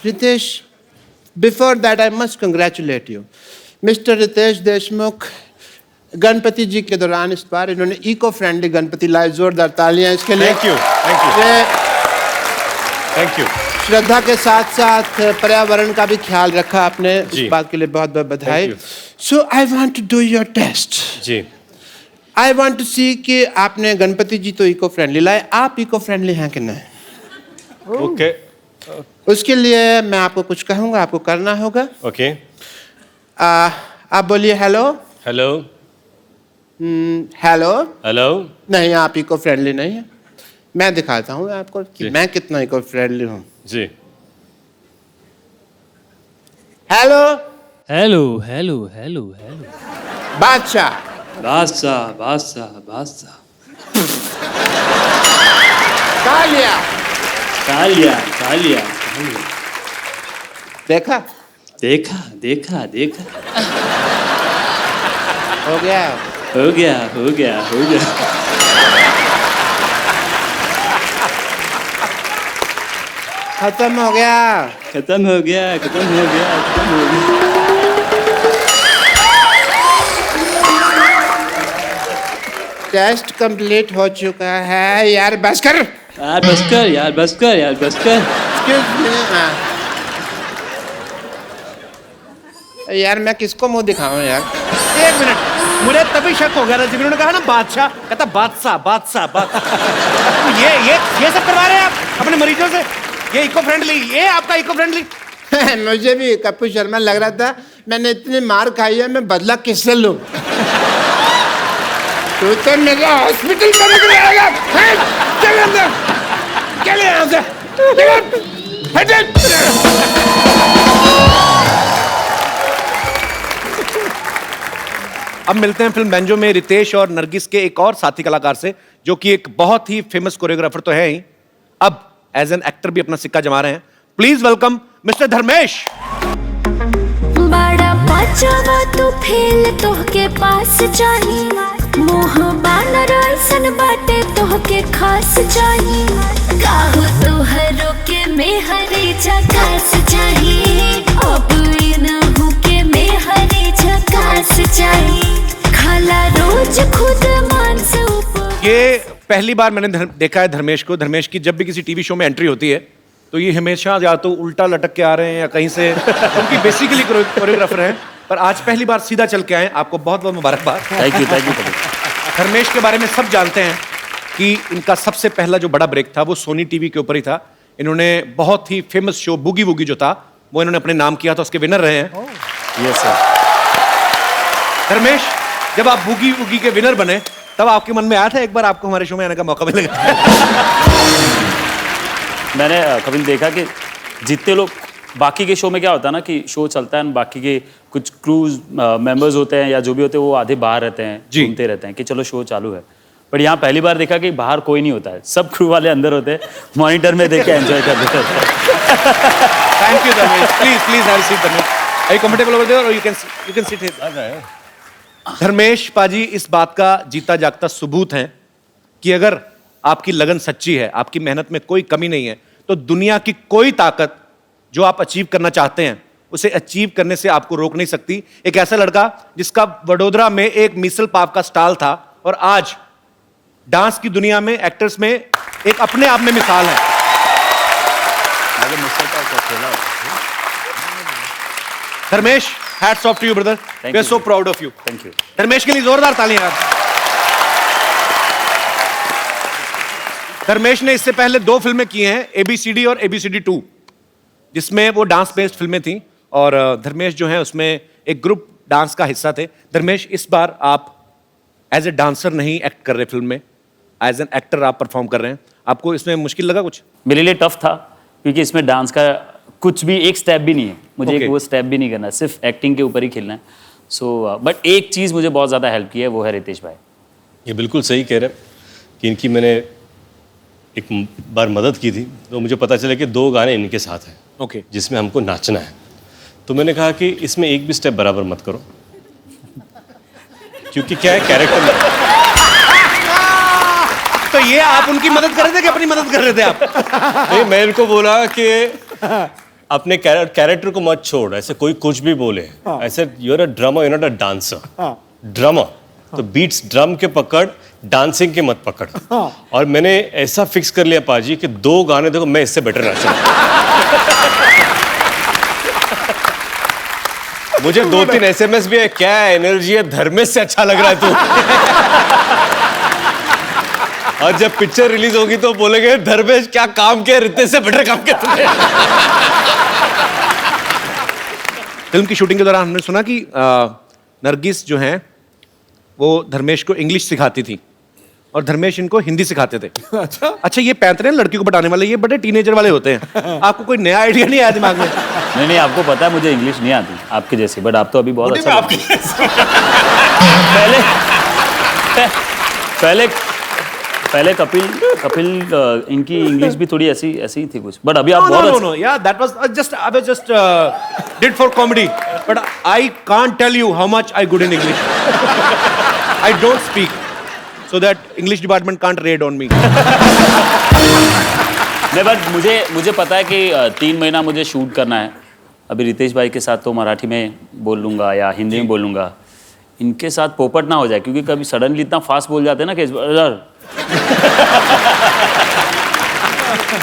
Ritesh, before that I must congratulate you, mister Ritesh Deshmukh. Ganpati ji के दौरान इस बार इन्होंने इको फ्रेंडली गणपति लाए, जोरदार तालियां इसके लिए। Thank you, thank you, thank you. Shraddha के साथ साथ पर्यावरण का भी ख्याल रखा आपने, इस बात के लिए बहुत बहुत बधाई। So I want to do your test. जी। आई वांट टू सी कि आपने गणपति जी तो इको फ्रेंडली लाए, आप इको फ्रेंडली हैं कि नहीं? ओके। उसके लिए मैं आपको कुछ कहूंगा, आपको करना होगा। ओके। आप बोलिए हेलो। हेलो। हेलो। हेलो। नहीं, आप इको फ्रेंडली नहीं है। मैं दिखाता हूँ आपको कि मैं कितना इको फ्रेंडली हूँ। जी। Hello. Hello hello hello hello. Badshah. Badshah Badshah बादशाह। कालिया। कालिया कालिया। देखा देखा देखा देखा। हो गया हो गया हो गया हो गया। खत्म हो गया खत्म हो गया खत्म हो गया खत्म हो गया। टेस्ट कंप्लीट हो चुका है। यार बस कर। यार बस कर यार बस कर यार बस कर। Excuse me, यार मैं किसको मुंह दिखाऊं यार? 1 मिनट, मुझे तभी शक हो गया था जब उन्होंने कहा ना बादशाह, कहता बादशाह बादशाह बादशाह। ये सब करवा रहे हैं आप अपने मरीजों से? ये इको फ्रेंडली, ये आपका इको फ्रेंडली। मुझे भी कपूर शर्मा लग रहा था, मैंने इतनी मार खाई है, मैं बदला किससे लूं? तू तो मेरा हॉस्पिटल में निकल आएगा। चल अंदर, चल यहाँ से, अब मिलते हैं फिल्म बेंजो में रितेश और नरगिस के एक और साथी कलाकार से, जो कि एक बहुत ही फेमस कोरियोग्राफर तो है ही, अब एज एन एक्टर भी अपना सिक्का जमा रहे हैं। Please welcome mister Dharmesh. बड़ा बचावा तू फेल तोहके पास चाही, मोह बानर ऐसन बाटे तोहके खास चाही, काहो तोहरो के मेहरी झकास चाही, अब न होके मेहरी झकास चाही, खाला रोज खुद मांस ऊपर। ये पहली बार मैंने देखा है धर्मेश को। धर्मेश की जब भी किसी टीवी शो में एंट्री होती है तो ये हमेशा या तो उल्टा लटक के आ रहे हैं या कहीं से, उनकी बेसिकली कोरियोग्राफर हैं, पर आज पहली बार सीधा चल के आए। आपको बहुत बहुत मुबारकबाद। Thank you. धर्मेश के बारे में सब जानते हैं कि इनका सबसे पहला जो बड़ा ब्रेक था वो सोनी टीवी के ऊपर ही था। इन्होंने बहुत ही फेमस शो बूगी वूगी जो था वो इन्होंने अपने नाम किया था, उसके विनर रहे हैं। Yes sir. धर्मेश, जब आप बूगी वूगी के विनर बने तब आपके मन में आया था एक बार आपको हमारे शो में आने का मौका मिलेगा? मैंने कभी देखा कि जितने लोग बाकी के शो में क्या होता है ना कि शो चलता है, बाकी के कुछ क्रूज मेंबर्स होते हैं या जो भी होते हैं वो आधे बाहर रहते हैं, घूमते रहते हैं कि चलो शो चालू है। पर यहाँ पहली बार देखा कि बाहर कोई नहीं होता है, सब क्रू वाले अंदर होते हैं, मॉनिटर में देख के एंजॉय कर रहे हैं। Thank you Dharmesh. Please have seat Dharmesh. Are you comfortable over there और you can sit here. Dharmesh paji इस बात का जीता जागता सबूत है कि अगर आपकी लगन सच्ची है, आपकी मेहनत में कोई कमी नहीं है, तो दुनिया की कोई ताकत जो आप अचीव करना चाहते हैं उसे अचीव करने से आपको रोक नहीं सकती। एक ऐसा लड़का जिसका वडोदरा में एक मिसल पाव का स्टॉल था और आज डांस की दुनिया में, एक्टर्स में एक अपने आप में मिसाल है। Dharmesh, hats off to you brother. We are so proud of you. Thank you. Dharmesh के लिए जोरदार तालियां यार। धर्मेश ने इससे पहले 2 फिल्में की हैं, ABCD और ABCD 2, जिसमें वो डांस बेस्ड फिल्में थी और धर्मेश जो है उसमें एक ग्रुप डांस का हिस्सा थे। धर्मेश, इस बार आप एज ए डांसर नहीं एक्ट कर रहे फिल्म में, एज एन एक्टर आप परफॉर्म कर रहे हैं। आपको इसमें मुश्किल लगा कुछ? मेरे लिए टफ था क्योंकि इसमें डांस का कुछ भी एक स्टेप भी नहीं है, मुझे एक वो स्टेप भी नहीं करना, सिर्फ एक्टिंग के ऊपर ही खेलना है। सो बट एक चीज़ मुझे बहुत ज़्यादा हेल्प की है, वो है रितेश भाई। ये बिल्कुल सही कह रहे हैं कि इनकी मैंने एक बार मदद की थी तो मुझे पता चला कि 2 गाने इनके साथ हैं, जिसमें हमको नाचना है। तो मैंने कहा कि इसमें एक भी स्टेप बराबर मत करो, क्योंकि क्या है कैरेक्टर में। तो ये आप उनकी मदद कर रहे थे कि अपनी मदद कर रहे थे आप? नहीं, मैं इनको बोला कि अपने कैरेक्टर को मत छोड़, ऐसे कोई कुछ भी बोले, ऐसे you are a drummer, you are not a dancer. Drummer तो बीट्स ड्रम के पकड़, डांसिंग के मत पकड़। और मैंने ऐसा फिक्स कर लिया पाजी कि 2 गाने देखो मैं इससे बेटर नाचूंगा। मुझे 2-3 SMS भी है, क्या एनर्जी है, धर्मेश से अच्छा लग रहा है तू। और जब पिक्चर रिलीज होगी तो बोलेंगे धर्मेश क्या काम किया, रितेश से बेटर काम किया तुमने। फिल्म की शूटिंग के दौरान हमने सुना कि नरगिस जो हैं वो धर्मेश को इंग्लिश सिखाती थी और धर्मेश इनको हिंदी सिखाते थे। अच्छा, ये पैंतरे लड़की को पटाने वाले, ये बड़े टीनेजर वाले होते हैं। आपको कोई नया आइडिया नहीं आया दिमाग में? नहीं, आपको पता है मुझे इंग्लिश नहीं आती आपके जैसी, बट आप तो अभी बहुत अच्छा पहले कपिल इनकी इंग्लिश भी थोड़ी ऐसी ही थी कुछ, बट अभी आप No, yeah, that was I was just did for comedy, but I can't tell you how much I good in English. I don't speak, so that English department can't raid on me. नहीं, but मुझे पता है कि 3 महीना मुझे shoot करना है। अभी रितेश भाई के साथ तो मराठी में बोल लूँगा या हिंदी में बोल लूँगा, इनके साथ पोपट ना हो जाए, क्योंकि कभी सडनली इतना फास्ट बोल जाते हैं ना कि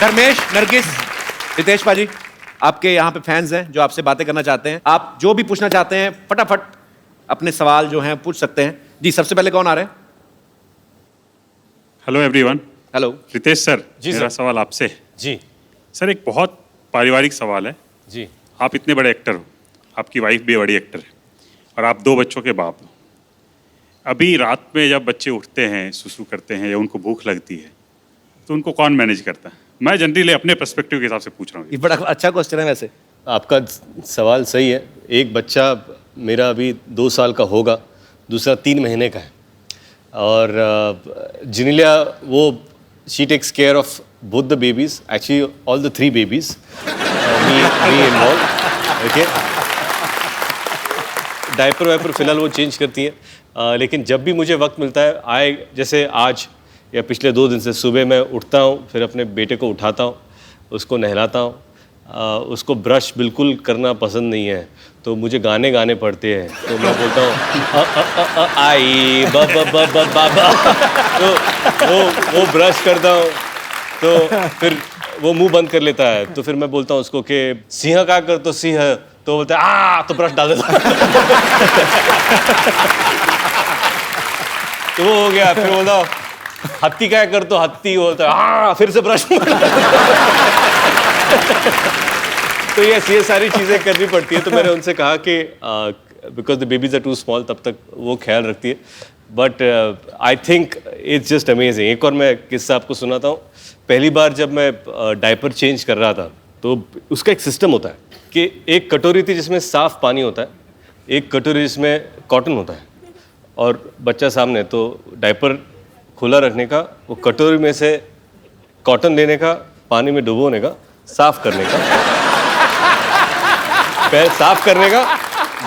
धर्मेश, नरगिस, रितेश पाजी, आपके यहाँ पे फैंस हैं जो आपसे बातें करना चाहते हैं। आप जो भी पूछना चाहते हैं फटाफट अपने सवाल जो हैं पूछ सकते हैं। जी, सबसे पहले कौन आ रहे हैं? Hello everyone. Hello Ritesh sir, जी मेरा सर। सवाल आपसे। जी। सर एक बहुत पारिवारिक सवाल है जी। आप इतने बड़े एक्टर हो, आपकी वाइफ भी बड़ी एक्टर है और आप 2 बच्चों के बाप हो। अभी रात में जब बच्चे उठते हैं, सुसु करते हैं या उनको भूख लगती है तो उनको कौन मैनेज करता है? मैं जनरली अपने पर्सपेक्टिव के हिसाब से पूछ रहा हूँ। ये बड़ा अच्छा क्वेश्चन है वैसे। आपका सवाल सही है। एक बच्चा मेरा अभी 2 साल का होगा, दूसरा 3 महीने का है। और जिनिलिया वो she takes care of both the babies, actually all the 3 babies, me involve. Okay, diaper wiper फिलहाल वो चेंज करती है। लेकिन जब भी मुझे वक्त मिलता है, जैसे आज या पिछले 2 दिन से सुबह मैं उठता हूँ, फिर अपने बेटे को उठाता हूँ, उसको नहलाता हूँ। उसको ब्रश बिल्कुल करना पसंद नहीं है, तो मुझे गाने गाने पड़ते हैं, तो मैं बोलता हूँ आई बाबा, तो वो ब्रश करता हूँ, तो फिर वो मुंह बंद कर लेता है। तो फिर मैं बोलता हूँ उसको कि सिंह का कर, तो सिंह, तो बोलता है तो ब्रश डाल देता तो वो हो गया। फिर बोलता हूँ हत्ती क्या कर, तो हत्ती बोलता है फिर से ब्रश तो ये सारी चीज़ें करनी पड़ती है। तो मैंने उनसे कहा कि because the babies are too small, तब तक वो ख्याल रखती है। But I think it's just amazing. एक और मैं किस्सा आपको सुनाता हूँ। पहली बार जब मैं डायपर चेंज कर रहा था, तो उसका एक सिस्टम होता है कि एक कटोरी थी जिसमें साफ पानी होता है, एक कटोरी जिसमें कॉटन होता है, और बच्चा सामने, तो डायपर खुला रखने का, वो कटोरी में से कॉटन लेने का, पानी में डुबोने का, साफ करने का, पैर साफ करने का,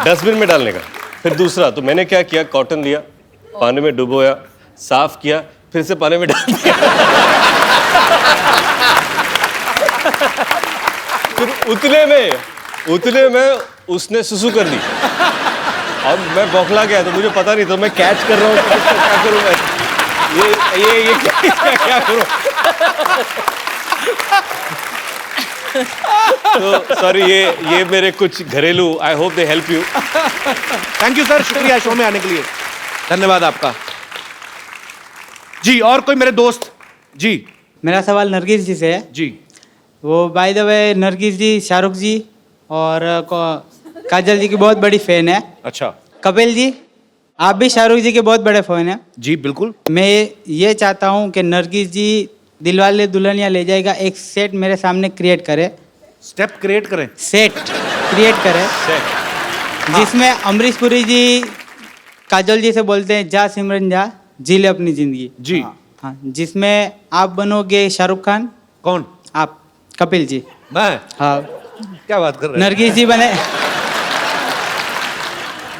डस्टबिन में डालने का। फिर दूसरा, तो मैंने क्या किया, कॉटन लिया, पानी में डुबोया, साफ किया, फिर से पानी में डाल दिया। फिर उतने में उसने सुसु कर ली और मैं बौखला गया, तो मुझे पता नहीं, तो मैं कैच कर रहा हूँ, क्या करूँ मैं, ये क्या करूँ। तो सॉरी, ये मेरे कुछ घरेलू, I hope they help you. Thank you sir, शुक्रिया शो में आने के लिए, धन्यवाद आपका। जी, और कोई मेरे दोस्त? जी, मेरा सवाल नरगिस जी से है। जी। वो बाय द वे नरगिस जी शाहरुख जी और काजल जी की बहुत बड़ी फैन है। अच्छा। कपिल जी, आप भी शाहरुख जी के बहुत बड़े फैन हैं। जी बिल्कुल। मैं ये चाहता हूँ कि नरगिस जी दिलवाले दुल्हनिया ले जाएगा एक सेट मेरे सामने क्रिएट करे। स्टेप क्रिएट करें? सेट क्रिएट करे, जिसमें अमरीश पुरी जी काजल जी से बोलते हैं जा सिमरन जा, जी ले अपनी जिंदगी। जी। हाँ, जिसमें आप बनोगे शाहरुख खान। कौन? आप, कपिल जी। मैं? हाँ। क्या बात कर रहे हैं? नरगिस जी बने,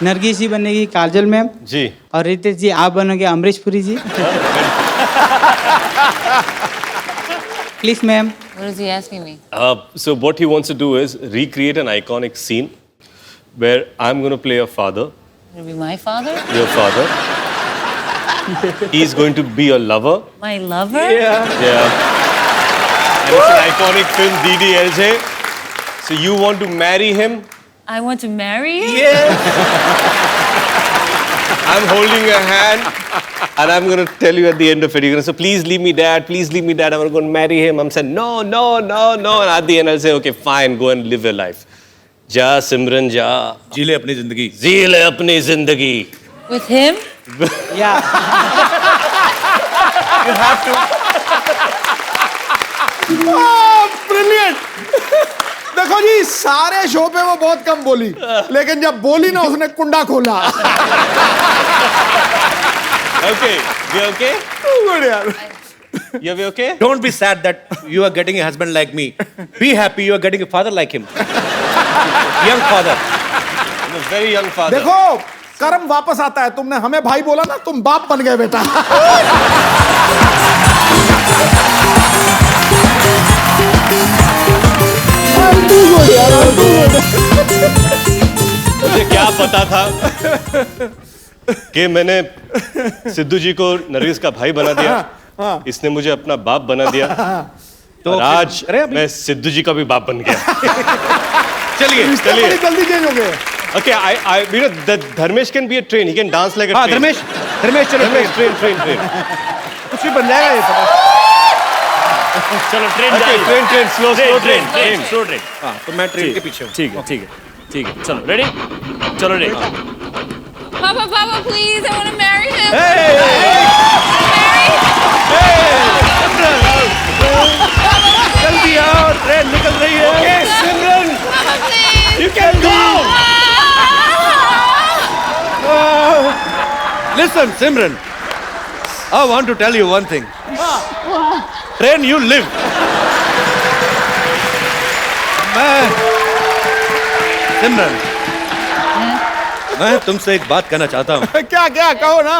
नरगिस जी बनेगी काजल मैम जी, और रितेश जी आप बनोगे Amrish Puri ji. Please ma'am. What is he asking me? So what he wants to do is recreate an iconic scene where I'm going to play a father. Will be my father? Your father. He's going to be your lover. My lover? Yeah. And it's an iconic film, DDLJ. So you want to marry him? I want to marry you? Yes. I'm holding your hand and I'm going to tell you at the end of it, you're going to say, please leave me dad, please leave me dad, I'm going to marry him. I'm saying, no, no, no, no. And at the end I'll say, okay, fine, go and live your life. Ja, Simran, ja. जी ले अपनी जिंदगी। जी ले अपनी जिंदगी। With him? Yeah. You have to. Brilliant. देखो जी, सारे show पे वो बहुत कम बोली, लेकिन जब बोली ना उसने कुंडा खोला। Okay, we okay? Good यार। You be okay? Don't be sad that you are getting a husband like me. Be happy you are getting a father like him. Young father. A very young father. देखो, कर्म वापस आता है। तुमने हमें भाई बोला ना, तुम बाप बन गए बेटा। मुझे क्या पता था कि मैंने सिद्धू जी को नरगिस का भाई बना दिया, इसने मुझे अपना बाप बना दिया, तो आज मैं सिद्धू जी का भी बाप बन गया। चलिए चलिए, जल्दी चेंज हो गए। Okay, you know that Dharmesh can be a train. He can dance like a train. Dharmesh चलो train. कुछ भी बन जाएगा ये पता। चलो ट्रेन जा रही है। Train slow train slow train. हाँ तो मैं ट्रेन के पीछे हूँ। ठीक है ठीक है ठीक है, चलो रेडी, चलो ready. Papa, Papa, please, I want to marry him. जल्दी आओ, ट्रेन निकल रही है। Okay, Simran, Papa, please. you can go. Listen, Simran. I want to tell you one thing. Train, you live. सिमरन, मैं तुमसे एक बात कहना चाहता हूँ। क्या क्या कहो ना।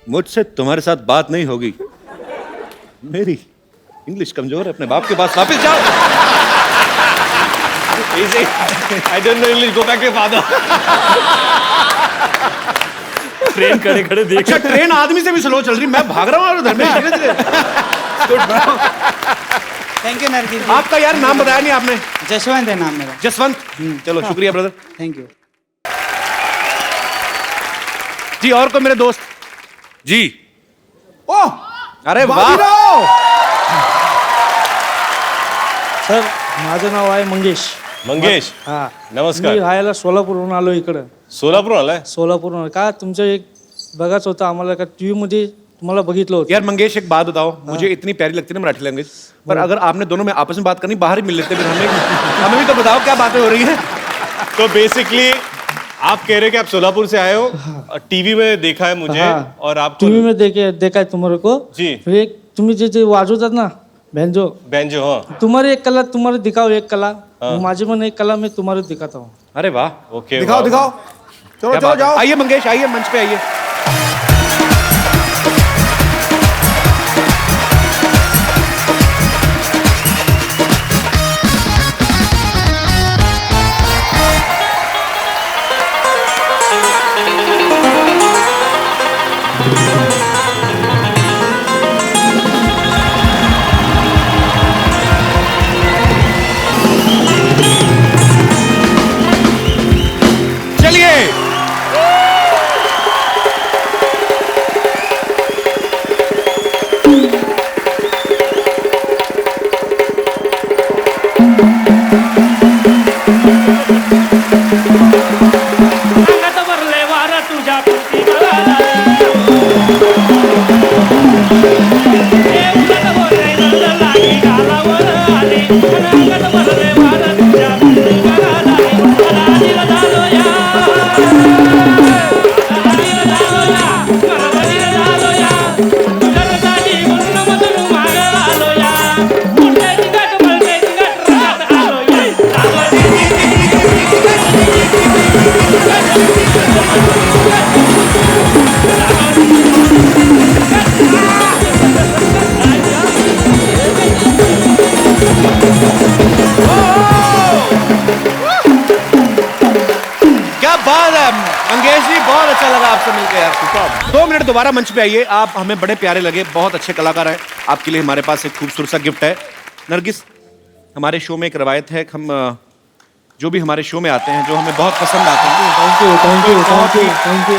मुझसे तुम्हारे साथ बात नहीं होगी। मेरी इंग्लिश कमजोर है, अपने बाप के पास वापस जाओ। Easy. I don't know English. Go back to your father. Train खड़े खड़े देख। अच्छा, ट्रेन आदमी से भी स्लो चल रही, मैं भाग रहा हूँ और धर्मेश धीरे-धीरे। थैंक यू नरगिस जी। आपका यार नाम बताया नहीं आपने। जसवंत है नाम मेरा। जसवंत, चलो शुक्रिया ब्रदर। थैंक यू जी। और को मेरे दोस्त जी। ओह, अरे वाह। सर माझं नाव आहे मंगेश. मंगेश, हा नमस्कार. मी राहायला सोलापूरहून आलो इकडं. सोलापूर आलाय? सोलापूरहून का तुमचं एक बघाच होतं आम्हाला का टीव्ही मध्ये तुम्हाला बघितलं होतं. यार मंगेश एक बात बताओ, मुझे इतनी प्यारी लगती है ना मराठी लैंग्वेज, पर अगर आपने दोनों में आपस में बात करनी, बाहर ही मिल लेते फिर हमें भी तो बताओ क्या बातें हो रही हैं। तो बेसिकली आप कह रहे हैं कि आप सोलापुर से आए हो, टीवी में देखा है मुझे, और आप टीव्ही में देखा है तुम्हारे को जी। एक तुम्ही जे वाजवतात ना बेंजो बेंजो, हाँ तुम्हारे एक कला तुम्हारे दिखाओ एक कला, माझी पण एक कला मैं तुम्हारे दिखाता हूँ. अरे वाह, ओके दिखाओ दिखाओ, चलो चलो जाओ। आइए मंगेश, आइए मंच पे आइए। दोबारा मंच पे आइए, आप हमें बड़े प्यारे लगे, बहुत अच्छे कलाकार हैं। आपके लिए हमारे पास एक खूबसूरत सा गिफ्ट है। नरगिस, हमारे शो में एक रवायत है, हम जो भी हमारे शो में आते हैं, जो हमें बहुत पसंद आते हैं, थैंक यू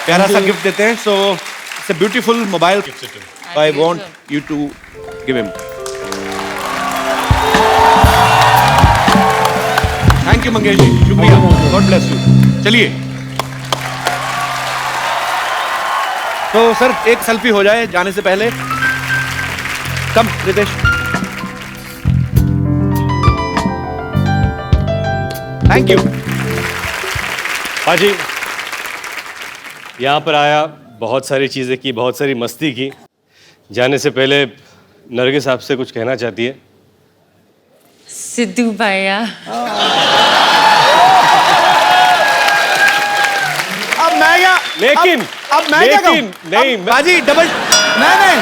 प्यारा सा गिफ्ट देते हैं। So it's a beautiful mobile, I want you to give him. Thank you Mangesh ji, शुक्रिया, गॉड ब्लेस यू। चलिए तो सर एक सेल्फी हो जाए जाने से पहले। कम रितेश, थैंक यू। पाजी यहाँ पर आया, बहुत सारी चीजें की, बहुत सारी मस्ती की। जाने से पहले नरगिस आपसे कुछ कहना चाहती है। सिद्धू भैया, अब मैं क्या, लेकिन अब मैं क्या कहूं? नहीं बाजी डबल, नहीं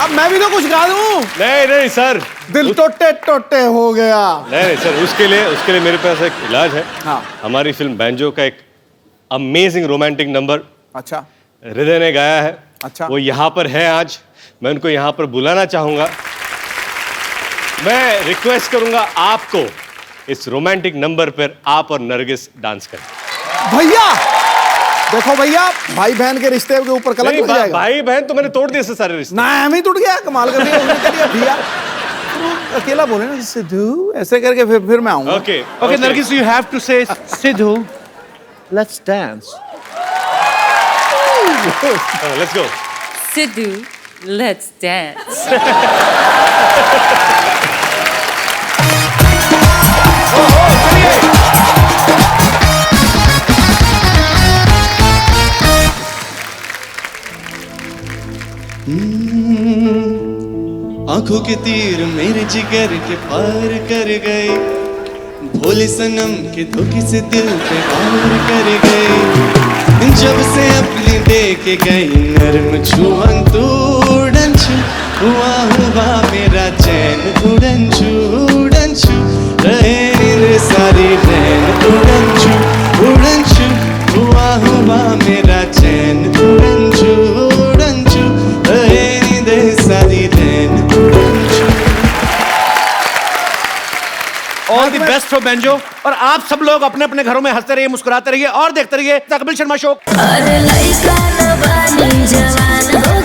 अब मैं भी तो कुछ गा दूं। नहीं सर, दिल टोटे टोटे हो गया। नहीं सर, उसके लिए मेरे पास एक इलाज है। हाँ। हमारी फिल्म बैंजो का एक अमेजिंग रोमांटिक नंबर अच्छा हृदय ने गाया है। अच्छा, वो यहाँ पर है आज, मैं उनको यहाँ पर बुलाना चाहूंगा। मैं रिक्वेस्ट करूंगा आपको इस रोमांटिक नंबर पर आप और नरगिस डांस करें। भैया देखो भैया, भाई बहन के रिश्ते के ऊपर कलंक लग जाएगा। भाई बहन तो मैंने तोड़ दिए सारे रिश्ते। ना हम ही टूट गया, कमाल कर दिया भैया। अकेला बोले ना सिद्धू, ऐसे करके फिर मैं आऊंगा। Okay okay Nargis, you have to say Sidhu, let's dance. Let's go. Sidhu, let's dance. आंखों के तीर मेरे जिगर के पार कर गए, भोले सनम के धोखे से दिल पे वार कर गए। जब से अपनी दे के गई नरम छुअन तोड़न छू, हुआ मेरा चैन उड़न छू रहे नींद सारी रैन उड़न छू हुआ मेरा चैन उड़न छू रहे नींद सारी रैन उड़न छू। All the best for Banjo. और आप सब लोग अपने अपने घरों में हंसते रहिए, मुस्कुराते रहिए और देखते रहिए कपिल शर्मा शो। अरे लइका न बानी जवान हो